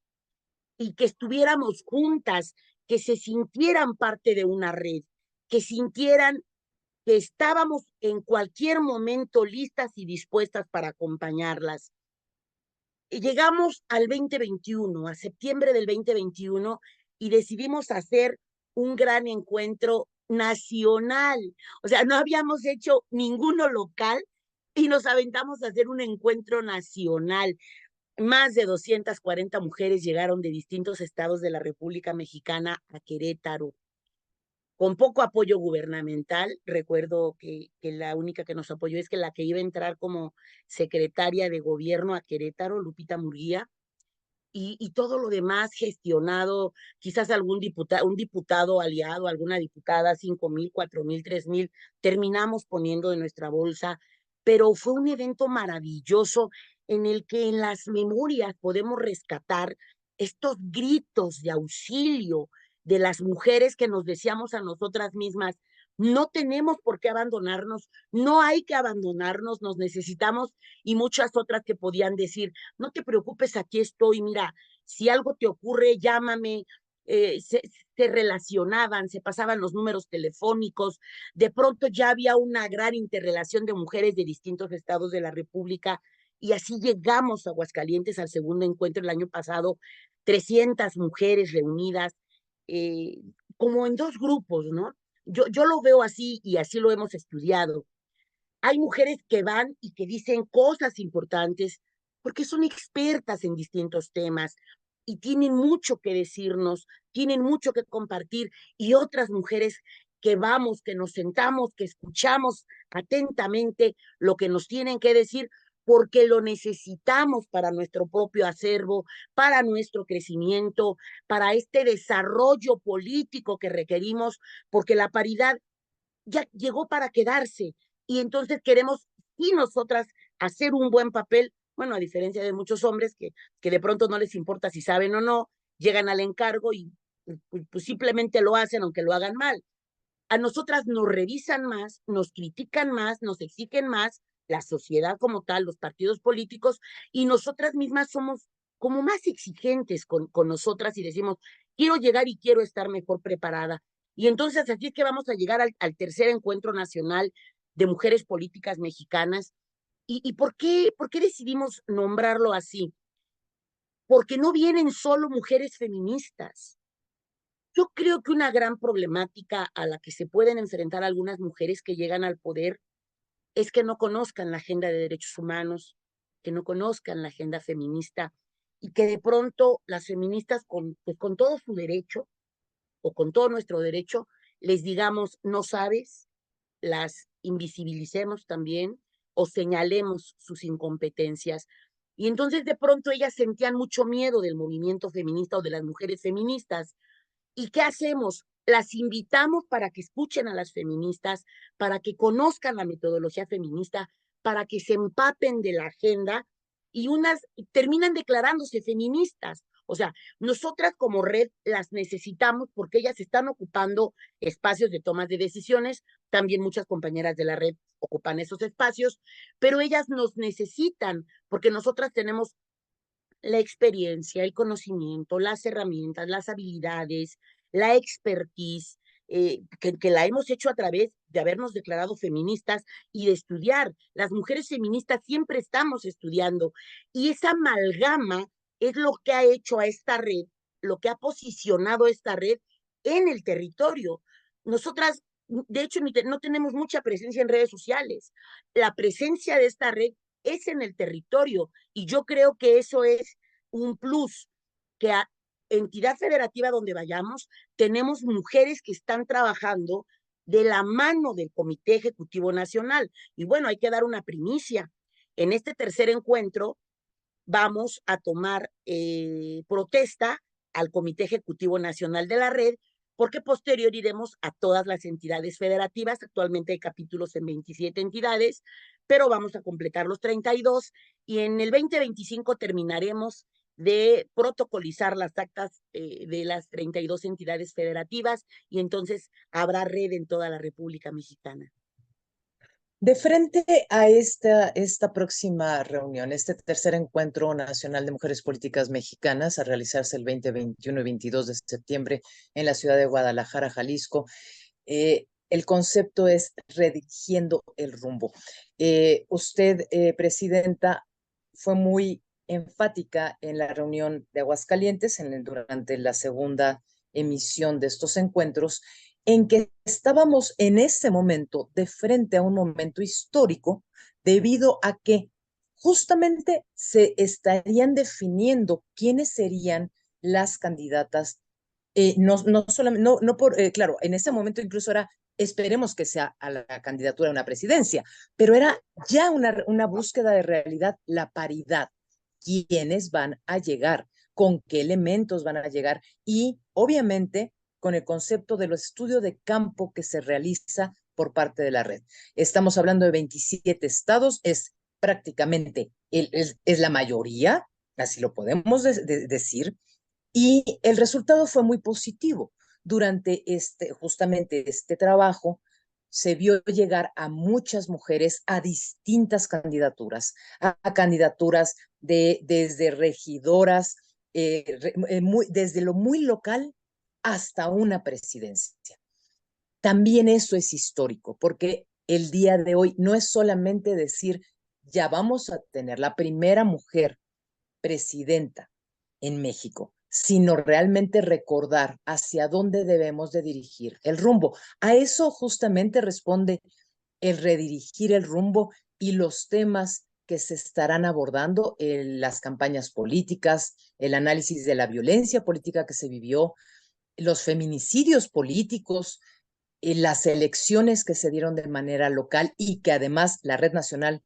y que estuviéramos juntas, que se sintieran parte de una red, que sintieran que estábamos en cualquier momento listas y dispuestas para acompañarlas. Y llegamos al 2021, a septiembre del 2021, y decidimos hacer un gran encuentro nacional. O sea, no habíamos hecho ninguno local y nos aventamos a hacer un encuentro nacional. Más de 240 mujeres llegaron de distintos estados de la República Mexicana a Querétaro con poco apoyo gubernamental. Recuerdo que la única que nos apoyó es que la que iba a entrar como secretaria de gobierno a Querétaro, Lupita Murguía, y todo lo demás gestionado, quizás un diputado aliado, alguna diputada, 5,000, 4,000, 3,000, terminamos poniendo de nuestra bolsa, pero fue un evento maravilloso en el que en las memorias podemos rescatar estos gritos de auxilio de las mujeres que nos decíamos a nosotras mismas: no tenemos por qué abandonarnos, no hay que abandonarnos, nos necesitamos, y muchas otras que podían decir: no te preocupes, aquí estoy, mira, si algo te ocurre, llámame. Se relacionaban, se pasaban los números telefónicos, de pronto ya había una gran interrelación de mujeres de distintos estados de la República, y así llegamos a Aguascalientes al segundo encuentro el año pasado, 300 mujeres reunidas, eh, como en dos grupos, ¿no? Yo lo veo así y así lo hemos estudiado. Hay mujeres que van y que dicen cosas importantes porque son expertas en distintos temas y tienen mucho que decirnos, tienen mucho que compartir, y otras mujeres que vamos, que nos sentamos, que escuchamos atentamente lo que nos tienen que decir, porque lo necesitamos para nuestro propio acervo, para nuestro crecimiento, para este desarrollo político que requerimos, porque la paridad ya llegó para quedarse y entonces queremos y nosotras hacer un buen papel, bueno, a diferencia de muchos hombres que de pronto no les importa si saben o no, llegan al encargo y pues simplemente lo hacen aunque lo hagan mal. A nosotras nos revisan más, nos critican más, nos exigen más, la sociedad como tal, los partidos políticos, y nosotras mismas somos como más exigentes con nosotras y decimos, quiero llegar y quiero estar mejor preparada. Y entonces así es que vamos a llegar al tercer encuentro nacional de mujeres políticas mexicanas. ¿Y por qué decidimos nombrarlo así? Porque no vienen solo mujeres feministas. Yo creo que una gran problemática a la que se pueden enfrentar algunas mujeres que llegan al poder es que no conozcan la agenda de derechos humanos, que no conozcan la agenda feminista y que de pronto las feministas pues con todo su derecho o con todo nuestro derecho les digamos, no sabes, las invisibilicemos también o señalemos sus incompetencias. Y entonces de pronto ellas sentían mucho miedo del movimiento feminista o de las mujeres feministas. ¿Y qué hacemos? Las invitamos para que escuchen a las feministas, para que conozcan la metodología feminista, para que se empapen de la agenda y unas terminan declarándose feministas. O sea, nosotras como red las necesitamos porque ellas están ocupando espacios de tomas de decisiones, también muchas compañeras de la red ocupan esos espacios, pero ellas nos necesitan porque nosotras tenemos la experiencia, el conocimiento, las herramientas, las habilidades, la expertise, que la hemos hecho a través de habernos declarado feministas y de estudiar. Las mujeres feministas siempre estamos estudiando y esa amalgama es lo que ha hecho a esta red, lo que ha posicionado esta red en el territorio. Nosotras, de hecho, no tenemos mucha presencia en redes sociales. La presencia de esta red es en el territorio y yo creo que eso es un plus, que a entidad federativa donde vayamos, tenemos mujeres que están trabajando de la mano del Comité Ejecutivo Nacional. Y bueno, hay que dar una primicia. En este tercer encuentro vamos a tomar protesta al Comité Ejecutivo Nacional de la Red, porque posterior iremos a todas las entidades federativas. Actualmente hay capítulos en 27 entidades, pero vamos a completar los 32 y en el 2025 terminaremos de protocolizar las actas de las 32 entidades federativas y entonces habrá red en toda la República Mexicana. De frente a esta próxima reunión, este tercer encuentro nacional de mujeres políticas mexicanas a realizarse el 20, 21 y 22 de septiembre en la ciudad de Guadalajara, Jalisco, el concepto es redirigiendo el rumbo. Usted, Presidenta, fue muy enfática en la reunión de Aguascalientes durante la segunda emisión de estos encuentros en que estábamos en ese momento de frente a un momento histórico debido a que justamente se estarían definiendo quiénes serían las candidatas. No solamente, claro, en ese momento incluso era, esperemos que sea a la candidatura a una presidencia, pero era ya una búsqueda de realidad, la paridad, quiénes van a llegar, con qué elementos van a llegar y obviamente con el concepto de los estudios de campo que se realiza por parte de la red. Estamos hablando de 27 estados, es prácticamente, es la mayoría, así lo podemos decir, y el resultado fue muy positivo. Durante justamente este trabajo, se vio llegar a muchas mujeres a distintas candidaturas, a candidaturas desde regidoras, desde lo muy local hasta una presidencia. También eso es histórico, porque el día de hoy no es solamente decir, ya vamos a tener la primera mujer presidenta en México, sino realmente recordar hacia dónde debemos de dirigir el rumbo. A eso justamente responde el redirigir el rumbo y los temas que se estarán abordando en las campañas políticas, el análisis de la violencia política que se vivió, los feminicidios políticos, las elecciones que se dieron de manera local y que además la Red Nacional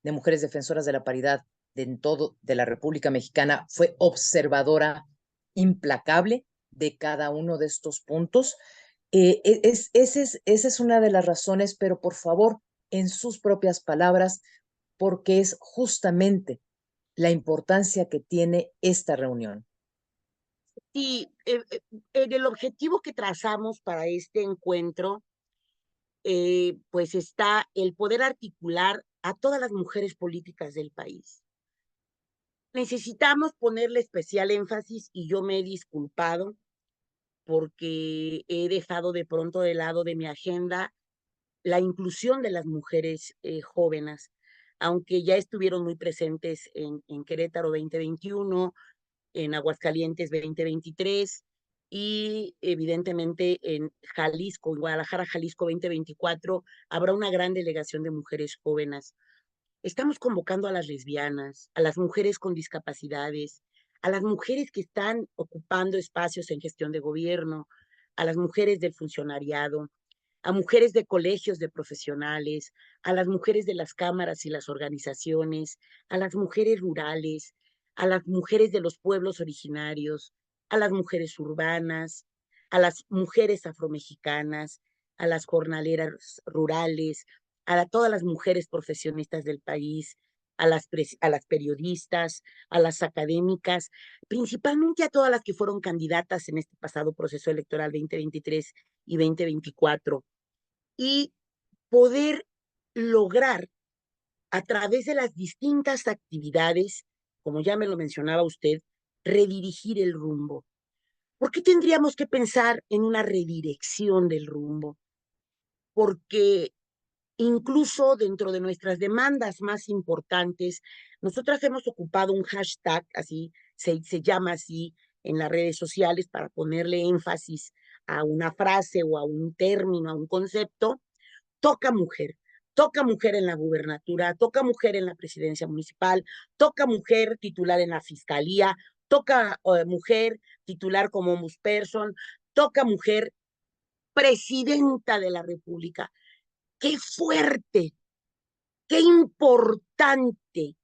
de Mujeres Defensoras de la Paridad de la República Mexicana fue observadora implacable de cada uno de estos puntos. Esa es una de las razones, pero por favor, en sus propias palabras, porque es justamente la importancia que tiene esta reunión. Sí, en el objetivo que trazamos para este encuentro, pues está el poder articular a todas las mujeres políticas del país. Necesitamos ponerle especial énfasis y yo me he disculpado porque he dejado de pronto de lado de mi agenda la inclusión de las mujeres jóvenes, aunque ya estuvieron muy presentes en Querétaro 2021, en Aguascalientes 2023 y evidentemente en Jalisco, en Guadalajara, Jalisco 2024, habrá una gran delegación de mujeres jóvenes. Estamos convocando a las lesbianas, a las mujeres con discapacidades, a las mujeres que están ocupando espacios en gestión de gobierno, a las mujeres del funcionariado, a mujeres de colegios de profesionales, a las mujeres de las cámaras y las organizaciones, a las mujeres rurales, a las mujeres de los pueblos originarios, a las mujeres urbanas, a las mujeres afromexicanas, a las jornaleras rurales, todas las mujeres profesionistas del país, a las periodistas, a las académicas, principalmente a todas las que fueron candidatas en este pasado proceso electoral 2023 y 2024, y poder lograr a través de las distintas actividades, como ya me lo mencionaba usted, redirigir el rumbo. ¿Por qué tendríamos que pensar en una redirección del rumbo? Porque incluso dentro de nuestras demandas más importantes, nosotras hemos ocupado un hashtag, así se llama así en las redes sociales, para ponerle énfasis a una frase o a un término, a un concepto. Toca mujer en la gubernatura, toca mujer en la presidencia municipal, toca mujer titular en la fiscalía, toca mujer titular como ombudsperson, toca mujer presidenta de la República. ¡Qué fuerte! ¡Qué importante!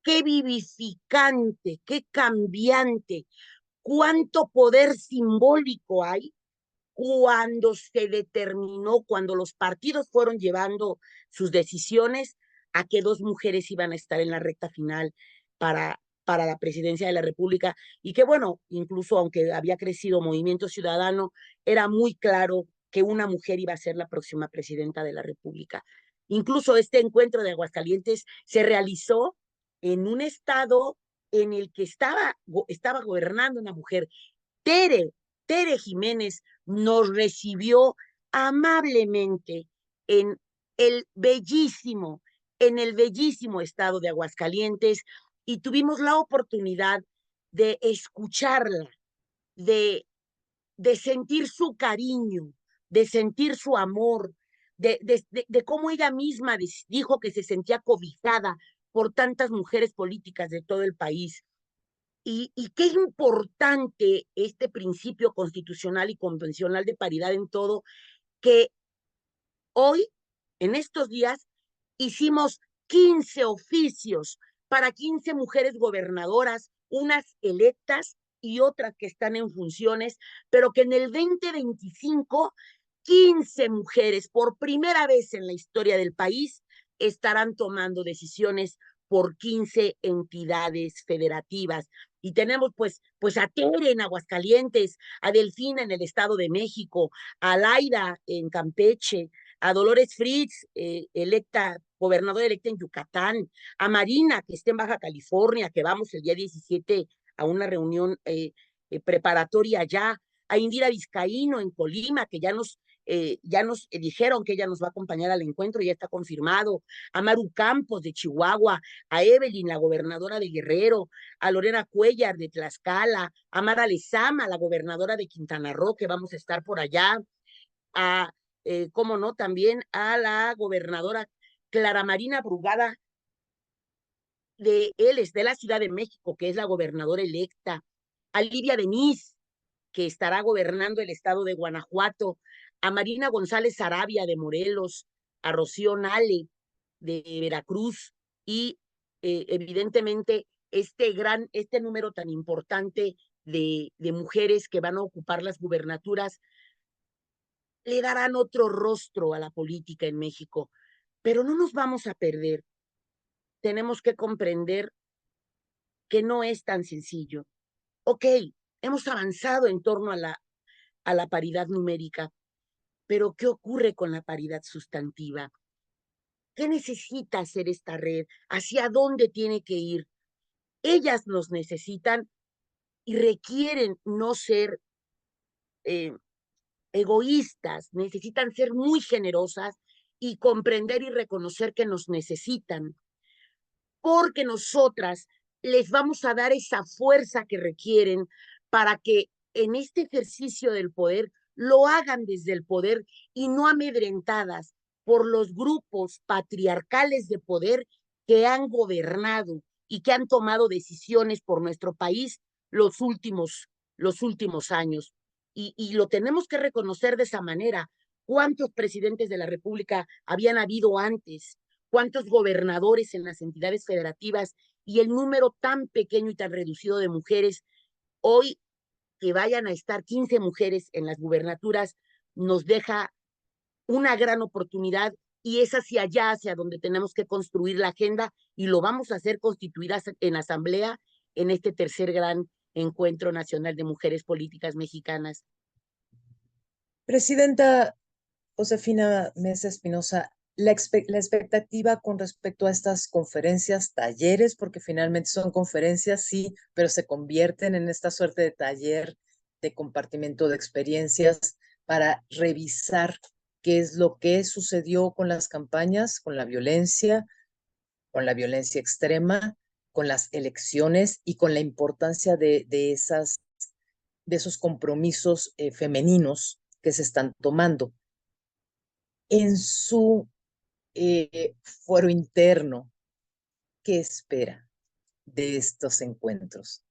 ¡Qué vivificante! ¡Qué cambiante! ¿Cuánto poder simbólico hay cuando se determinó, cuando los partidos fueron llevando sus decisiones a que dos mujeres iban a estar en la recta final para la presidencia de la República? Y que bueno, incluso aunque había crecido Movimiento Ciudadano, era muy claro que una mujer iba a ser la próxima presidenta de la República. Incluso este encuentro de Aguascalientes se realizó en un estado en el que estaba gobernando una mujer. Tere, Tere Jiménez nos recibió amablemente en el bellísimo, en el bellísimo estado de Aguascalientes, y tuvimos la oportunidad de escucharla, de, de sentir su cariño, de sentir su amor, de cómo ella misma dijo que se sentía cobijada por tantas mujeres políticas de todo el país. Y qué importante este principio constitucional y convencional de paridad en todo, que hoy, en estos días, hicimos 15 oficios para 15 mujeres gobernadoras, unas electas y otras que están en funciones, pero que en el 2025, 15 mujeres, por primera vez en la historia del país, estarán tomando decisiones por 15 entidades federativas. Y tenemos pues a Tere en Aguascalientes, a Delfina en el Estado de México, a Laida en Campeche, a Dolores Fritz, gobernadora electa en Yucatán, a Marina, que está en Baja California, que vamos el día 17 a una reunión preparatoria allá, a Indira Vizcaíno en Colima, que ya nos dijeron que ella nos va a acompañar al encuentro, ya está confirmado, a Maru Campos de Chihuahua, a Evelyn, la gobernadora de Guerrero, a Lorena Cuellar de Tlaxcala, a Mara Lezama, la gobernadora de Quintana Roo, que vamos a estar por allá, a cómo no, también a la gobernadora Clara Marina Brugada de la Ciudad de México, que es la gobernadora electa, a Lidia Denis, que estará gobernando el estado de Guanajuato, a Marina González Sarabia de Morelos, a Rocío Nale, de Veracruz y evidentemente este número tan importante de mujeres que van a ocupar las gubernaturas le darán otro rostro a la política en México. Pero no nos vamos a perder. Tenemos que comprender que no es tan sencillo. Ok, hemos avanzado en torno a la paridad numérica, pero ¿qué ocurre con la paridad sustantiva? ¿Qué necesita hacer esta red? ¿Hacia dónde tiene que ir? Ellas nos necesitan y requieren no ser eh, egoístas, necesitan ser muy generosas y comprender y reconocer que nos necesitan, porque nosotras les vamos a dar esa fuerza que requieren para que en este ejercicio del poder lo hagan desde el poder y no amedrentadas por los grupos patriarcales de poder que han gobernado y que han tomado decisiones por nuestro país los últimos años. Y lo tenemos que reconocer de esa manera. ¿Cuántos presidentes de la República habían habido antes? ¿Cuántos gobernadores en las entidades federativas? Y el número tan pequeño y tan reducido de mujeres, hoy que vayan a estar 15 mujeres en las gubernaturas, nos deja una gran oportunidad y es hacia allá, hacia donde tenemos que construir la agenda y lo vamos a hacer constituidas en asamblea en este tercer gran encuentro nacional de mujeres políticas mexicanas. Presidenta Josefina Mesa Espinosa, la expectativa con respecto a estas conferencias, talleres, porque finalmente son conferencias, sí, pero se convierten en esta suerte de taller de compartimiento de experiencias para revisar qué es lo que sucedió con las campañas, con la violencia extrema, con las elecciones y con la importancia de esos compromisos femeninos que se están tomando. En su fuero interno, ¿qué espera de estos encuentros?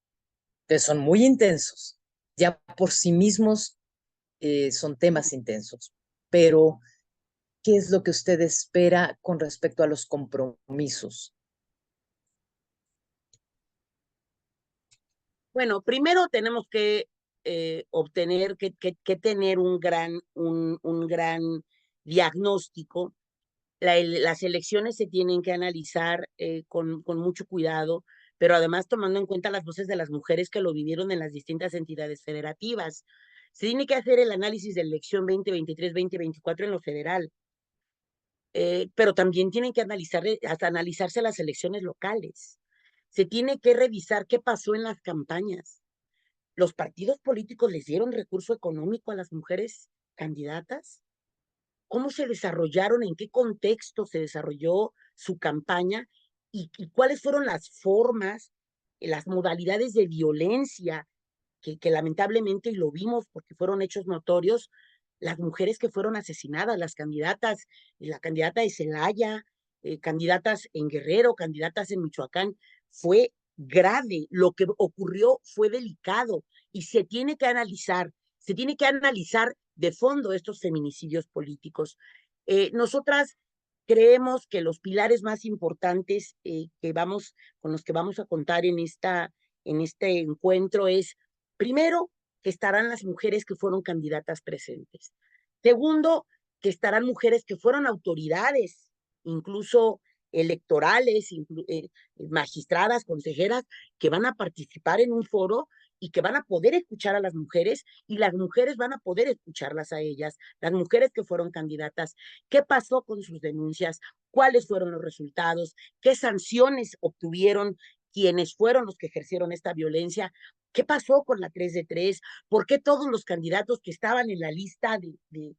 Que son muy intensos, ya por sí mismos son temas intensos, pero ¿qué es lo que usted espera con respecto a los compromisos? Bueno, primero tenemos que obtener, que tener un gran diagnóstico. Las elecciones se tienen que analizar con mucho cuidado, pero además tomando en cuenta las voces de las mujeres que lo vivieron en las distintas entidades federativas. Se tiene que hacer el análisis de la elección 2023-2024 en lo federal, pero también tienen que hasta analizarse las elecciones locales. Se tiene que revisar qué pasó en las campañas. ¿Los partidos políticos les dieron recurso económico a las mujeres candidatas? ¿Cómo se desarrollaron? ¿En qué contexto se desarrolló su campaña? ¿Y cuáles fueron las formas, las modalidades de violencia que lamentablemente, y lo vimos porque fueron hechos notorios, las mujeres que fueron asesinadas, las candidatas, la candidata de Celaya, candidatas en Guerrero, candidatas en Michoacán, fue grave, lo que ocurrió fue delicado y se tiene que analizar de fondo estos feminicidios políticos. Nosotras creemos que los pilares más importantes con los que vamos a contar en este encuentro es, primero, que estarán las mujeres que fueron candidatas presentes. Segundo, que estarán mujeres que fueron autoridades, incluso electorales, magistradas, consejeras, que van a participar en un foro y que van a poder escuchar a las mujeres y las mujeres van a poder escucharlas a ellas, las mujeres que fueron candidatas, qué pasó con sus denuncias, cuáles fueron los resultados, qué sanciones obtuvieron quienes fueron los que ejercieron esta violencia, qué pasó con la 3 de 3, por qué todos los candidatos que estaban en la lista de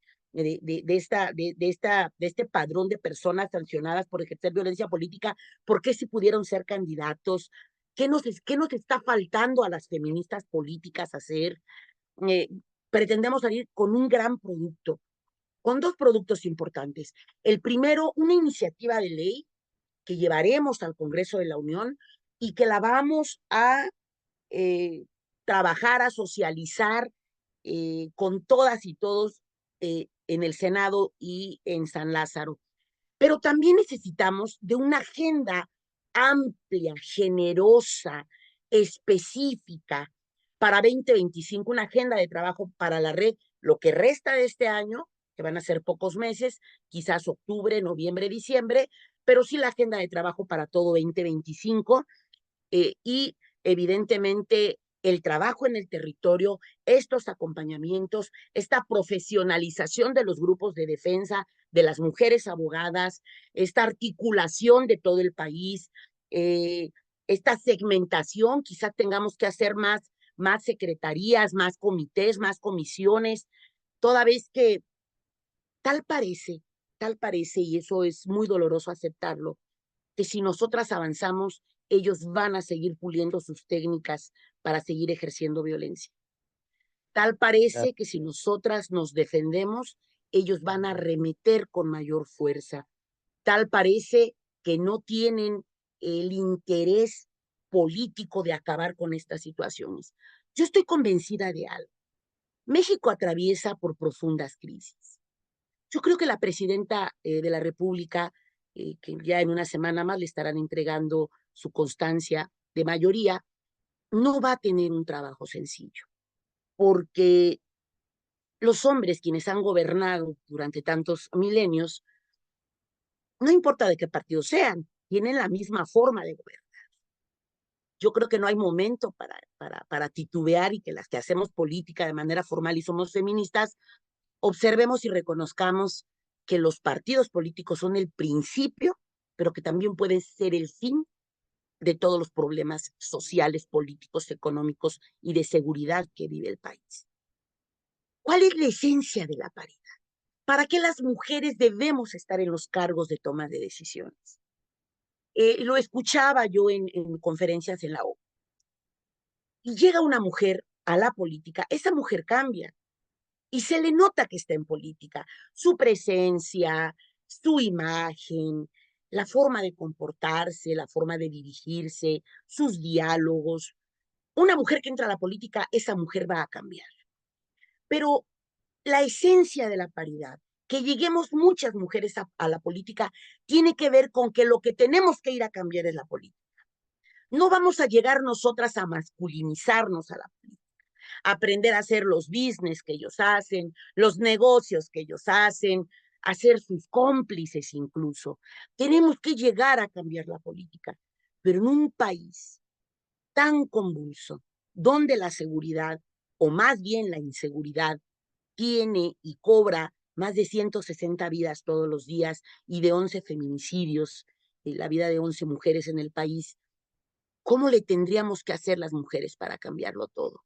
este padrón de personas sancionadas por ejercer violencia política, por qué sí pudieron ser candidatos, qué nos está faltando a las feministas políticas hacer. Eh, Pretendemos salir con un gran producto, con dos productos importantes. El primero, una iniciativa de ley que llevaremos al Congreso de la Unión y que la vamos a eh, trabajar, a socializar con todas y todos en el Senado y en San Lázaro. pero también necesitamos de una agenda amplia, generosa, específica para 2025, una agenda de trabajo para la red, lo que resta de este año, que van a ser pocos meses, quizás octubre, noviembre, diciembre, pero sí la agenda de trabajo para todo 2025 y evidentemente el trabajo en el territorio, estos acompañamientos, esta profesionalización de los grupos de defensa, de las mujeres abogadas, esta articulación de todo el país, esta segmentación, quizás tengamos que hacer más secretarías, más comités, más comisiones, toda vez que tal parece, tal parece, y eso es muy doloroso aceptarlo, que si nosotras avanzamos, ellos van a seguir puliendo sus técnicas para seguir ejerciendo violencia. Tal Claro. parece que si nosotras nos defendemos, ellos van a arremeter con mayor fuerza. Tal parece que no tienen el interés político de acabar con estas situaciones. Yo estoy convencida de algo. México atraviesa por profundas crisis. Yo creo que la presidenta de la República, que ya en una semana más le estarán entregando su constancia de mayoría, no va a tener un trabajo sencillo, porque los hombres quienes han gobernado durante tantos milenios, no importa de qué partido sean, tienen la misma forma de gobernar. Yo creo que no hay momento para titubear y que las que hacemos política de manera formal y somos feministas, observemos y reconozcamos que los partidos políticos son el principio, pero que también pueden ser el fin de todos los problemas sociales, políticos, económicos y de seguridad que vive el país. ¿Cuál es la esencia de la paridad? ¿Para qué las mujeres debemos estar en los cargos de toma de decisiones? Lo escuchaba yo en conferencias en la ONU. Y llega una mujer a la política, esa mujer cambia, y se le nota que está en política, su presencia, su imagen, la forma de comportarse, la forma de dirigirse, sus diálogos. Una mujer que entra a la política, esa mujer va a cambiar. Pero la esencia de la paridad, que lleguemos muchas mujeres a la política, tiene que ver con que lo que tenemos que ir a cambiar es la política. No vamos a llegar nosotras a masculinizarnos a la política, aprender a hacer los business que ellos hacen, los negocios que ellos hacen, a ser sus cómplices incluso. Tenemos que llegar a cambiar la política, pero en un país tan convulso, donde la seguridad, o más bien la inseguridad, tiene y cobra más de 160 vidas todos los días y de 11 feminicidios, la vida de 11 mujeres en el país, ¿cómo le tendríamos que hacer las mujeres para cambiarlo todo?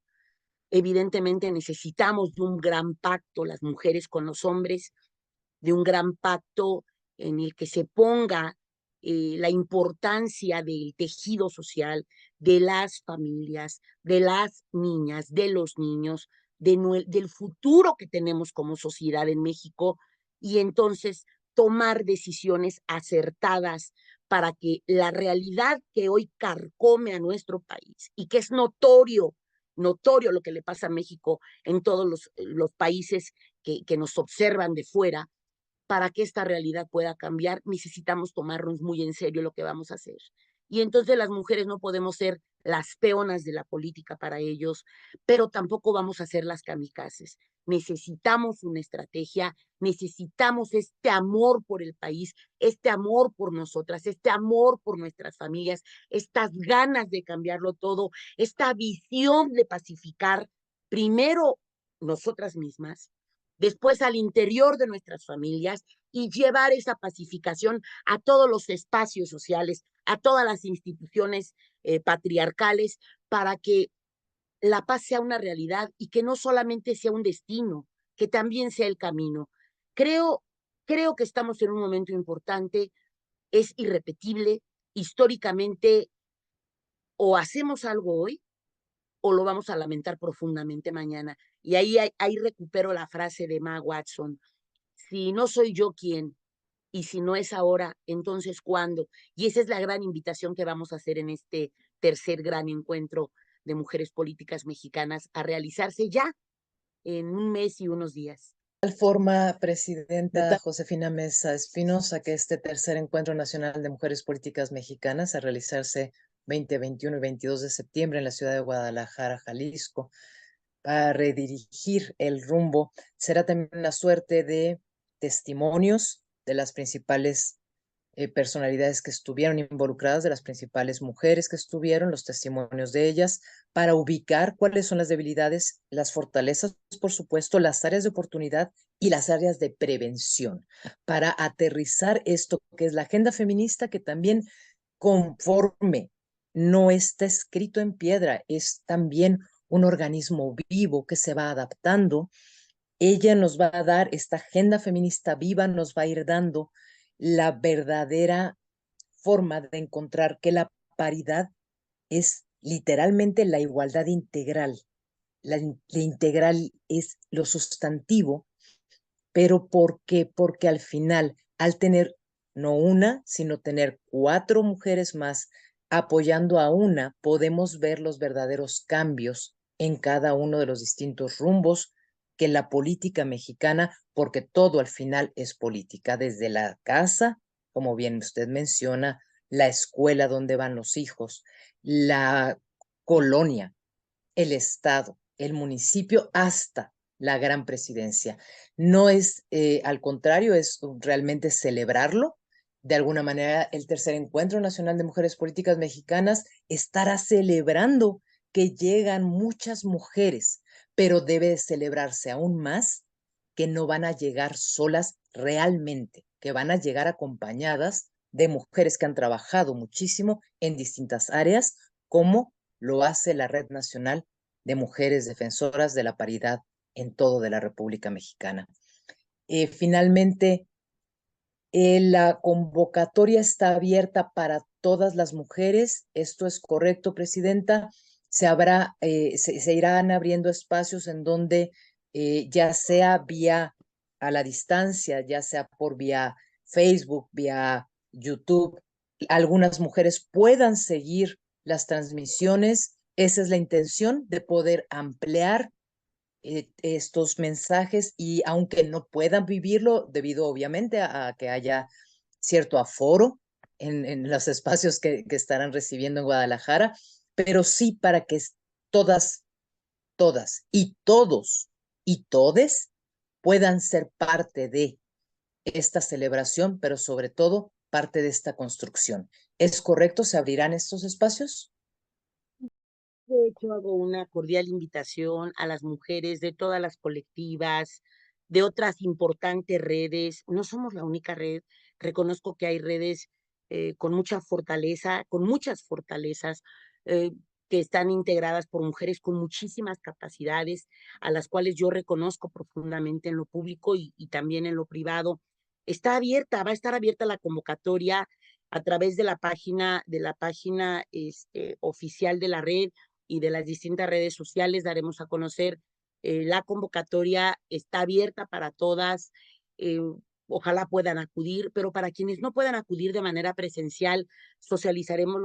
Evidentemente necesitamos de un gran pacto, las mujeres con los hombres, de un gran pacto en el que se ponga la importancia del tejido social, de las familias, de las niñas, de los niños, del futuro que tenemos como sociedad en México y entonces tomar decisiones acertadas para que la realidad que hoy carcome a nuestro país y que es notorio lo que le pasa a México en todos los países que nos observan de fuera, para que esta realidad pueda cambiar, necesitamos tomarnos muy en serio lo que vamos a hacer. Y entonces las mujeres no podemos ser las peonas de la política para ellos, pero tampoco vamos a ser las kamikazes. Necesitamos una estrategia, necesitamos este amor por el país, este amor por nosotras, este amor por nuestras familias, estas ganas de cambiarlo todo, esta visión de pacificar primero nosotras mismas, después al interior de nuestras familias y llevar esa pacificación a todos los espacios sociales, a todas las instituciones patriarcales, para que la paz sea una realidad y que no solamente sea un destino, que también sea el camino. Creo, creo que estamos en un momento importante, es irrepetible, históricamente o hacemos algo hoy o lo vamos a lamentar profundamente mañana. Y ahí recupero la frase de Ma Watson, si no soy yo quien, y si no es ahora, entonces ¿cuándo? Y esa es la gran invitación que vamos a hacer en este tercer gran encuentro de mujeres políticas mexicanas a realizarse ya en un mes y unos días. Forma, Presidenta Josefina Mesa Espinosa, que este tercer Encuentro Nacional de Mujeres Políticas Mexicanas, a realizarse 20, 21 y 22 de septiembre en la ciudad de Guadalajara, Jalisco, para redirigir el rumbo, será también una suerte de testimonios de las principales personalidades que estuvieron involucradas, de las principales mujeres que estuvieron, los testimonios de ellas, para ubicar cuáles son las debilidades, las fortalezas, por supuesto, las áreas de oportunidad y las áreas de prevención, para aterrizar esto que es la agenda feminista, que también conforme no está escrito en piedra, es también un organismo vivo que se va adaptando. Ella nos va a dar, esta agenda feminista viva nos va a ir dando la verdadera forma de encontrar que la paridad es literalmente la igualdad integral. La integral es lo sustantivo, pero ¿por qué? Porque al final, al tener no una, sino tener cuatro mujeres más apoyando a una, podemos ver los verdaderos cambios en cada uno de los distintos rumbos que la política mexicana, porque todo al final es política, desde la casa, como bien usted menciona, la escuela donde van los hijos, la colonia, el estado, el municipio, hasta la gran presidencia. No es, al contrario, es realmente celebrarlo. De alguna manera, el tercer Encuentro Nacional de Mujeres Políticas Mexicanas estará celebrando que llegan muchas mujeres, pero debe de celebrarse aún más que no van a llegar solas realmente, que van a llegar acompañadas de mujeres que han trabajado muchísimo en distintas áreas, como lo hace la Red Nacional de Mujeres Defensoras de la Paridad en todo de la República Mexicana. Finalmente, la convocatoria está abierta para todas las mujeres. Esto es correcto, Presidenta. Se irán abriendo espacios en donde ya sea vía a la distancia, ya sea por vía Facebook, vía YouTube, algunas mujeres puedan seguir las transmisiones. Esa es la intención, de poder ampliar estos mensajes, y aunque no puedan vivirlo debido obviamente a que haya cierto aforo en los espacios que estarán recibiendo en Guadalajara, pero sí para que todas, todas y todos y todes puedan ser parte de esta celebración, pero sobre todo parte de esta construcción. ¿Es correcto? ¿Se abrirán estos espacios? De hecho, hago una cordial invitación a las mujeres de todas las colectivas, de otras importantes redes. No somos la única red. Reconozco que hay redes con mucha fortaleza, con muchas fortalezas, eh, que están integradas por mujeres con muchísimas capacidades, a las cuales yo reconozco profundamente en lo público y también en lo privado. Está abierta, va a estar abierta la convocatoria a través de la página oficial de la red y de las distintas redes sociales. Daremos a conocer la convocatoria. Está abierta para todas. eh, Ojalá puedan acudir, pero para quienes no puedan acudir de manera presencial, socializaremos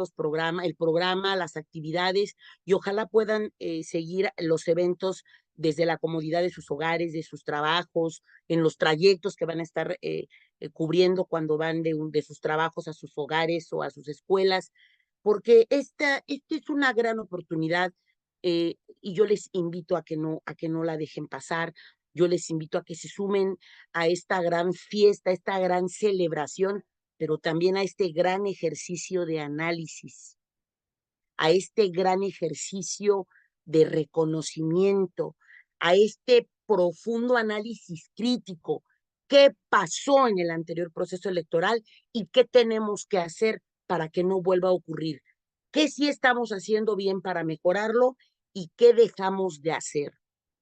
el programa, las actividades, y ojalá puedan seguir los eventos desde la comodidad de sus hogares, de sus trabajos, en los trayectos que van a estar cubriendo cuando van de sus trabajos a sus hogares o a sus escuelas, porque esta es una gran oportunidad, y yo les invito a que no la dejen pasar. Yo les invito a que se sumen a esta gran fiesta, a esta gran celebración, pero también a este gran ejercicio de análisis, a este gran ejercicio de reconocimiento, a este profundo análisis crítico. ¿Qué pasó en el anterior proceso electoral y qué tenemos que hacer para que no vuelva a ocurrir? ¿Qué sí estamos haciendo bien para mejorarlo y qué dejamos de hacer?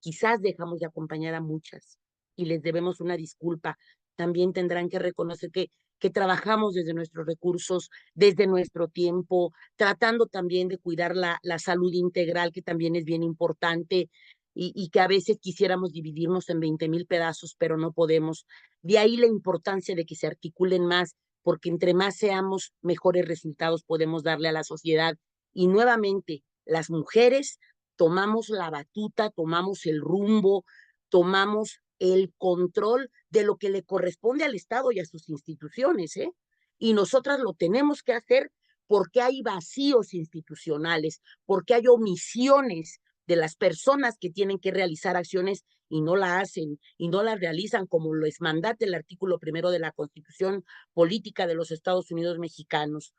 Quizás dejamos de acompañar a muchas y les debemos una disculpa. También tendrán que reconocer que trabajamos desde nuestros recursos, desde nuestro tiempo, tratando también de cuidar la salud integral, que también es bien importante, y que a veces quisiéramos dividirnos en 20,000 pedazos, pero no podemos. De ahí la importancia de que se articulen más, porque entre más seamos, mejores resultados podemos darle a la sociedad. Y nuevamente, las mujeres tomamos la batuta, tomamos el rumbo, tomamos el control de lo que le corresponde al Estado y a sus instituciones, ¿eh? Y nosotras lo tenemos que hacer porque hay vacíos institucionales, porque hay omisiones de las personas que tienen que realizar acciones y no la hacen y no la realizan como les mandata el artículo 1 de la Constitución Política de los Estados Unidos Mexicanos.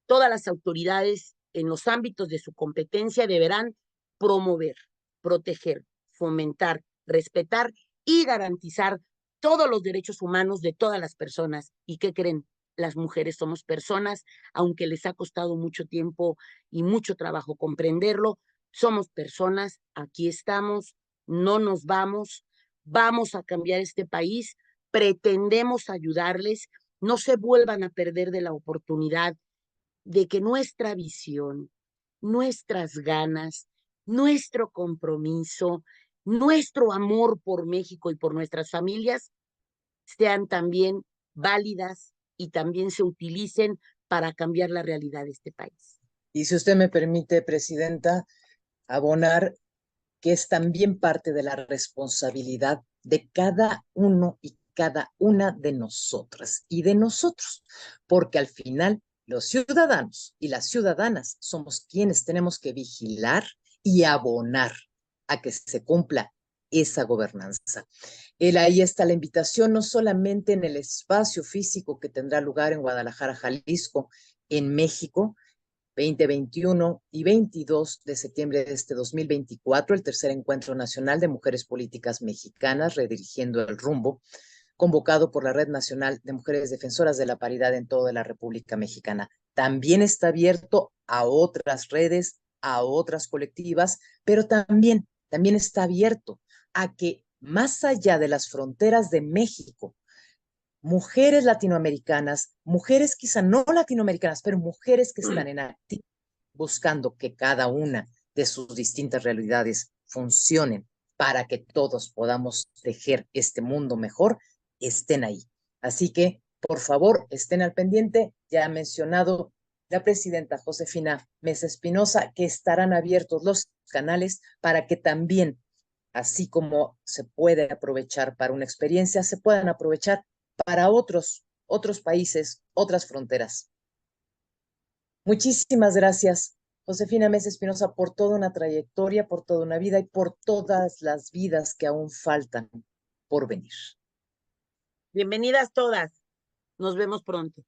Todas las autoridades en los ámbitos de su competencia deberán promover, proteger, fomentar, respetar y garantizar todos los derechos humanos de todas las personas. ¿Y qué creen? Las mujeres somos personas, aunque les ha costado mucho tiempo y mucho trabajo comprenderlo, somos personas, aquí estamos, no nos vamos, vamos a cambiar este país, pretendemos ayudarles, no se vuelvan a perder de la oportunidad de que nuestra visión, nuestras ganas, nuestro compromiso, nuestro amor por México y por nuestras familias sean también válidas y también se utilicen para cambiar la realidad de este país. Y si usted me permite, Presidenta, abonar que es también parte de la responsabilidad de cada uno y cada una de nosotras y de nosotros, porque al final los ciudadanos y las ciudadanas somos quienes tenemos que vigilar y abonar a que se cumpla esa gobernanza. Ahí está la invitación, no solamente en el espacio físico que tendrá lugar en Guadalajara, Jalisco, en México, 20, 21 y 22 de septiembre de este 2024, el tercer encuentro nacional de mujeres políticas mexicanas, redirigiendo el rumbo, convocado por la Red Nacional de Mujeres Defensoras de la Paridad en toda la República Mexicana. También está abierto a otras redes, a otras colectivas, pero también está abierto a que más allá de las fronteras de México, mujeres latinoamericanas, mujeres quizá no latinoamericanas, pero mujeres que están en activo buscando que cada una de sus distintas realidades funcionen para que todos podamos tejer este mundo mejor, estén ahí. Así que, por favor, estén al pendiente. Ya ha mencionado la presidenta Josefina Mesa Espinosa que estarán abiertos los canales para que también, así como se puede aprovechar para una experiencia, se puedan aprovechar para otros países, otras fronteras. Muchísimas gracias, Josefina Mesa Espinosa, por toda una trayectoria, por toda una vida y por todas las vidas que aún faltan por venir. Bienvenidas todas. Nos vemos pronto.